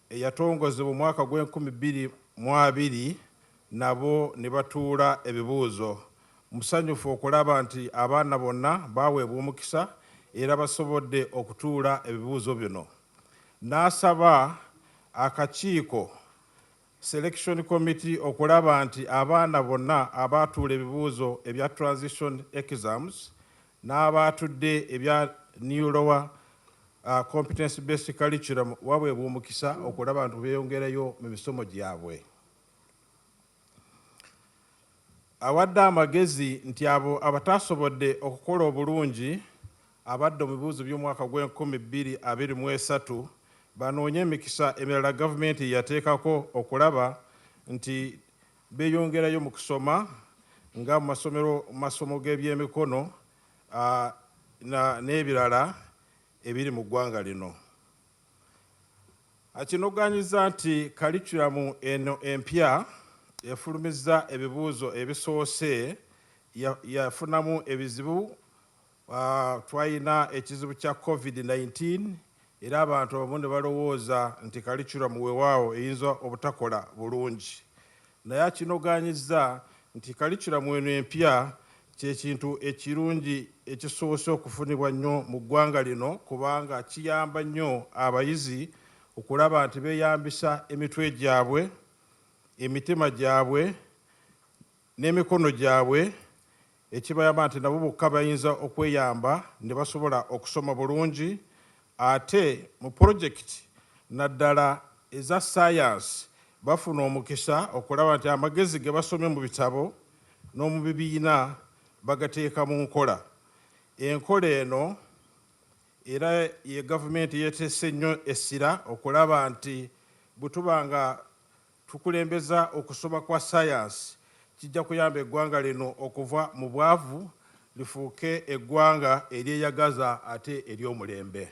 eyatongozebwa omwaka gw'2022 nabo ne batuula ebibuuzo. Musanyufu okulaba nti abaana bonna baaweebwa omukisa era basobodde okutuula ebibuuzo bino. N'asaba akakiiko selection committee okulaba nti abaana bonna abaatuula ebibuuzo ebya transition exams n'abaatudde ebya new lower competence based curriculum waweebwa omukisa okulaba nti beeyongerayo mu misomo gyabwe. Awadde amagezi nti abo abataasobodde okukola obulungi abadde mu bibuuzo by'omwaka gw'2023 banoonye emikisa emirala gavumenti yateekako okulaba nti beeyongerayo mu kusoma nga mu masomo g'ebyemikono n'ebirala ebiri mu ggwanga lino. Akinoganyiza nti kalikulamu eno empya efulumizza ebibuuzo ebisoose yafunamu ebizibu. Twalina ekizibu kya COVID-19 era abantu abamu ne balowooza nti kalikulamu weewaawo eyinza obutakola bulungi. Naye akinoganyiza nti kalikulamu eno empya kyekintu ekirungi ekisoose okufunibwa nnyo mu ggwanga lino kubanga kiyamba nnyo abayizi okulaba nti beeyambisa emitwe gyabwe, emitima gyabwe n'emikono gyabwe, ekibayamba nti nabo bokka bayinza okweyamba ne basobola okusoma bulungi. Ate mu pulojekiti naddala eza science bafuna omukisa okulaba nti amagezi ge basomye mu bitabo n'omu bibiina bagateeka mu nkola. Enkola eno era ye gavumenti yeeteese nnyo essira okulaba nti bwe tuba nga tukulembeza okusoma kwa science kijja kuyamba eggwanga lino okuva mu bwavu lifuuke eggwanga eryeyagaza ate ery'omulembe.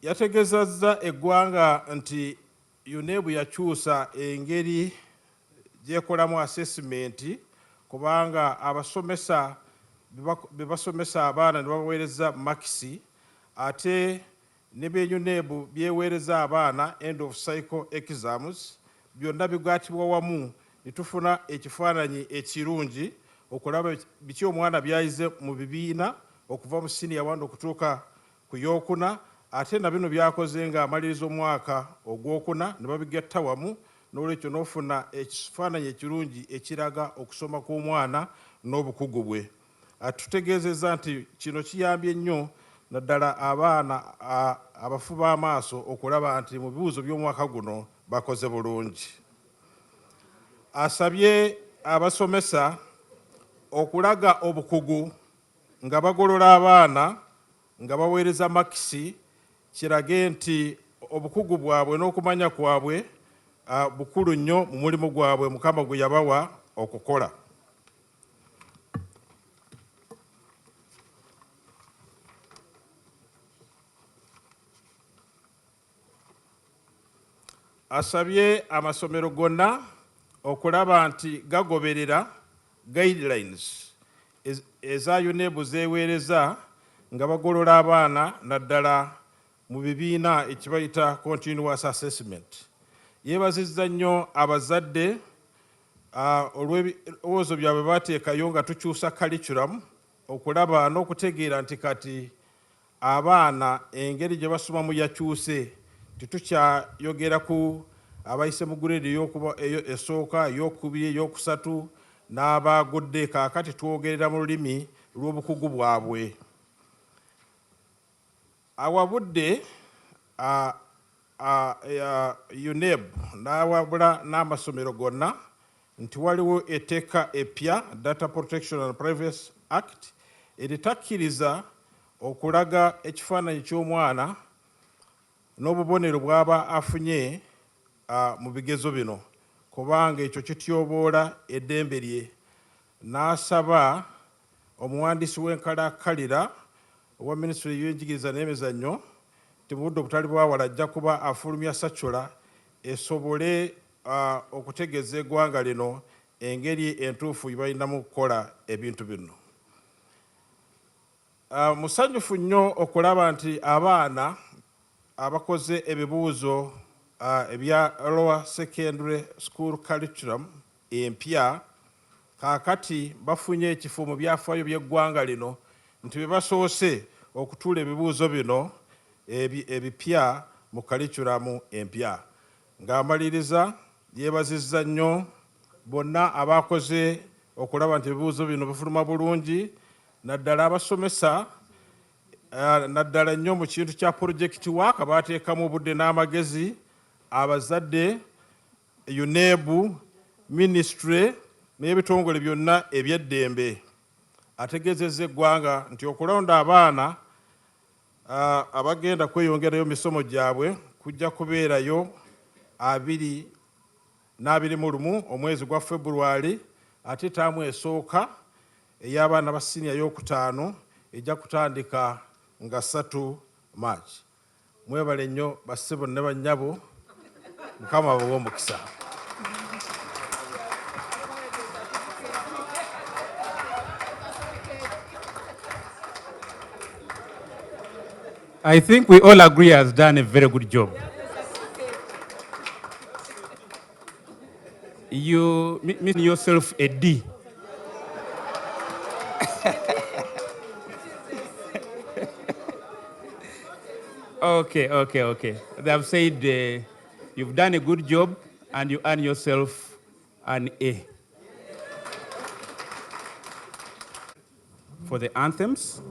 Yategeezezza eggwanga nti UNEB yakyusa engeri gyekolamu assessment kubanga abasomesa be basomesa abaana ne babaweereza makisi ate ne be UNEB byeweereza abaana end of cycle exams byonna bigaatibwa wamu ne tufuna ekifaananyi ekirungi okulaba biki omwana byayize mu bibiina okuva mu senior 1 okutuuka ku yookuna ate na bino byakoze nga amaliriza omwaka ogwokuna ne babigatta wamu n'olwekyo n'ofuna ekifaananyi ekirungi ekiraga okusoma kw'omwana n'obukugu bwe. Tutegeezezza nti kino kiyambye nnyo naddala abaana abafu b'amaaso okulaba nti mu bibuuzo by'omwaka guno bakoze bulungi. Asabye abasomesa okulaga obukugu nga bagolola abaana nga baweereza makisi kirage nti obukugu bwabwe n'okumanya kwabwe bukulu nnyo mu mulimu gwabwe Mukama gwe yabawa okukola. Asabye amasomero gonna okulaba nti gagoberera guidelines eza UNEB zeeweereza nga bagolola abaana naddala mu bibiina ekibayita continuous assessment. Yeebazizza nnyo abazadde olw'ebirowoozo byabwe baateekayo nga tukyusa curriculum okulaba n'okutegeera nti kati abaana engeri gye basomamu yakyuse. Titukyayogera ku abayise mu grade esooka, ey'okubiri, ey'okusatu n'abaagudde, kaakati twogerera mu lulimi lw'obukugu bwabwe. Awabudde UNEB n'awabula n'amasomero gonna nti waliwo etteeka eppya Data Protection and Privacy Act eritakkiriza okulaga ekifaananyi ky'omwana n'obubonero bw'aba afunye mu bigezo bino kubanga ekyo kityoboola eddembe lye. N'asaba omuwandiisi w'enkalakkalira owa Minisitule y'Enjigiriza n'Emizannyo nti mu budde obutali bwawala ajja kuba afulumya SACHOLA esobole okutegeeza eggwanga lino engeri entuufu gye balinamu okukola ebintu bino. Musanyufu nnyo okulaba nti abaana abakoze ebibuuzo ebya lower secondary school curriculum empya kaakati bafunye ekifo mu byafaayo by'eggwanga lino nti be basoose okutuula ebibuuzo bino ebipya mu kaliculamu empya. Ng'amaliriza yeebazizza nnyo bonna abakoze okulaba nti ebibuuzo bino bifuluma bulungi, naddala abasomesa, naddala nnyo mu kintu kya project work baateekamu obudde n'amagezi, abazadde, UNEB, ministry n'ebitongole byonna eby'eddembe. Ategeezezza eggwanga nti okulonda abaana abagenda kweyongerayo mu misomo gyabwe kujja kubeerayo 2021 omwezi gwa February, ate taamu esooka ey'abaana ba siniya y'okutaano ejja kutandika nga 3 March. Mwebale nnyo bassebo ne bannyabo, Mukama abawe omukisa. I think we all agree he has done a very good job. You mean yourself a D. Okay. They have said you've done a good job and you earn yourself an A. For the anthems.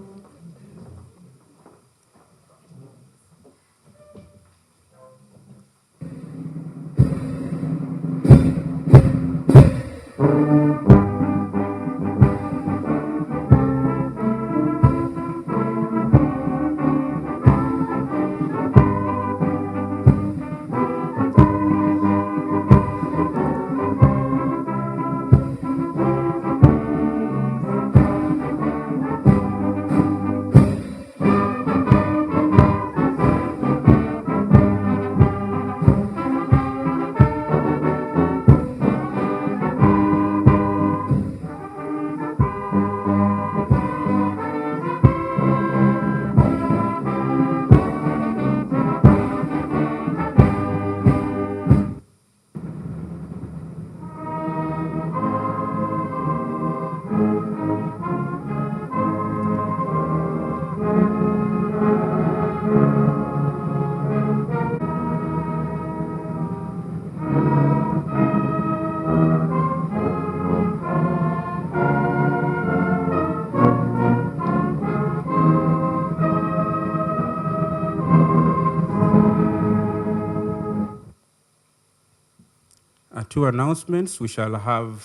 Two announcements. We shall have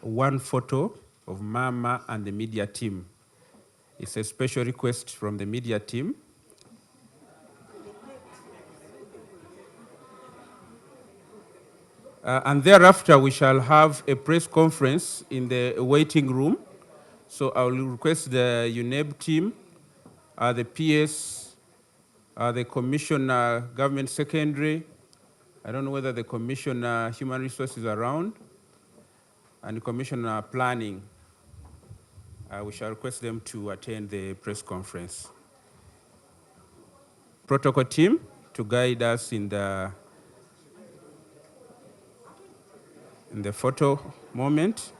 one photo of Mama and the media team. It's a special request from the media team. And thereafter, we shall have a press conference in the waiting room. So I will request the UNEB team, the PS, the Commissioner Government Secondary, I don't know whether the Commissioner Human Resources is around, and the Commissioner Planning. We shall request them to attend the press conference. Protocol team to guide us in the photo moment.